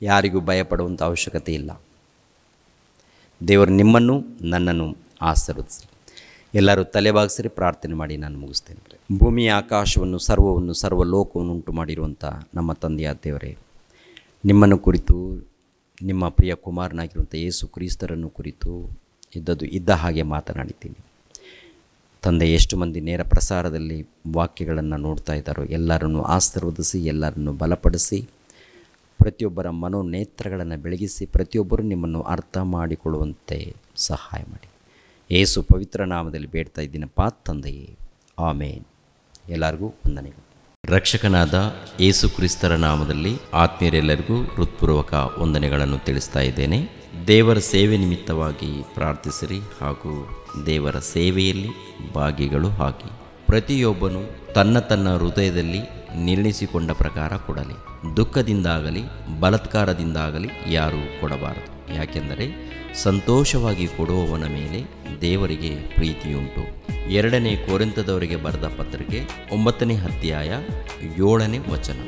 ಯಾರಿಗೂ ಭಯಪಡುವಂಥ ಅವಶ್ಯಕತೆ ಇಲ್ಲ. ದೇವರು ನಿಮ್ಮನ್ನು ನನ್ನನ್ನು ಆಶೀರ್ವದಿಸಲಿ. ಎಲ್ಲರೂ ತಲೆಬಾಗಿಸಿರಿ, ಪ್ರಾರ್ಥನೆ ಮಾಡಿ ನಾನು ಮುಗಿಸ್ತೇನೆ. ಭೂಮಿಯ ಆಕಾಶವನ್ನು ಸರ್ವವನ್ನು ಸರ್ವಲೋಕವನ್ನು ಉಂಟು ಮಾಡಿರುವಂಥ ನಮ್ಮ ತಂದೆಯ ದೇವರೇ, ನಿಮ್ಮನ್ನು ಕುರಿತು, ನಿಮ್ಮ ಪ್ರಿಯ ಕುಮಾರನಾಗಿರುವಂಥ ಯೇಸು ಕ್ರಿಸ್ತರನ್ನು ಕುರಿತು ಇದ್ದದ್ದು ಇದ್ದ ಹಾಗೆ ಮಾತನಾಡಿದ್ದೀನಿ. ತಂದೆ, ಎಷ್ಟು ಮಂದಿ ನೇರ ಪ್ರಸಾರದಲ್ಲಿ ವಾಕ್ಯಗಳನ್ನು ನೋಡ್ತಾ ಇದ್ದಾರೋ ಎಲ್ಲರನ್ನು ಆಶೀರ್ವದಿಸಿ, ಎಲ್ಲರನ್ನು ಬಲಪಡಿಸಿ, ಪ್ರತಿಯೊಬ್ಬರ ಮನೋನೇತ್ರಗಳನ್ನು ಬೆಳಗಿಸಿ, ಪ್ರತಿಯೊಬ್ಬರು ನಿಮ್ಮನ್ನು ಅರ್ಥ ಮಾಡಿಕೊಳ್ಳುವಂತೆ ಸಹಾಯ ಮಾಡಿ. ಯೇಸು ಪವಿತ್ರ ನಾಮದಲ್ಲಿ ಬೇಡ್ತಾ ಇದ್ದೀನಪ್ಪ ತಂದೆಯೇ, ಆಮೇನ್. ಎಲ್ಲರಿಗೂ ವಂದನೆಗಳು. ರಕ್ಷಕನಾದ ಯೇಸು ಕ್ರಿಸ್ತರ ನಾಮದಲ್ಲಿ ಆತ್ಮೀಯರೆಲ್ಲರಿಗೂ ಹೃತ್ಪೂರ್ವಕ ವಂದನೆಗಳನ್ನು ತಿಳಿಸ್ತಾ ಇದ್ದೇನೆ. ದೇವರ ಸೇವೆ ನಿಮಿತ್ತವಾಗಿ ಪ್ರಾರ್ಥಿಸಿರಿ ಹಾಗೂ ದೇವರ ಸೇವೆಯಲ್ಲಿ ಭಾಗಿಗಳು ಆಗಿ. ಪ್ರತಿಯೊಬ್ಬನು ತನ್ನ ತನ್ನ ಹೃದಯದಲ್ಲಿ ನಿರ್ಣಯಿಸಿಕೊಂಡ ಪ್ರಕಾರ ಕೊಡಲಿ. ದುಃಖದಿಂದಾಗಲಿ ಬಲಾತ್ಕಾರದಿಂದಾಗಲಿ ಯಾರೂ ಕೊಡಬಾರದು. ಯಾಕೆಂದರೆ ಸಂತೋಷವಾಗಿ ಕೊಡುವವನ ಮೇಲೆ ದೇವರಿಗೆ ಪ್ರೀತಿಯುಂಟು. 2 ಕೊರಿಂಥದವರಿಗೆ ಬರೆದ ಪತ್ರಿಕೆ 9ನೇ ಅಧ್ಯಾಯ 7ನೇ ವಚನ.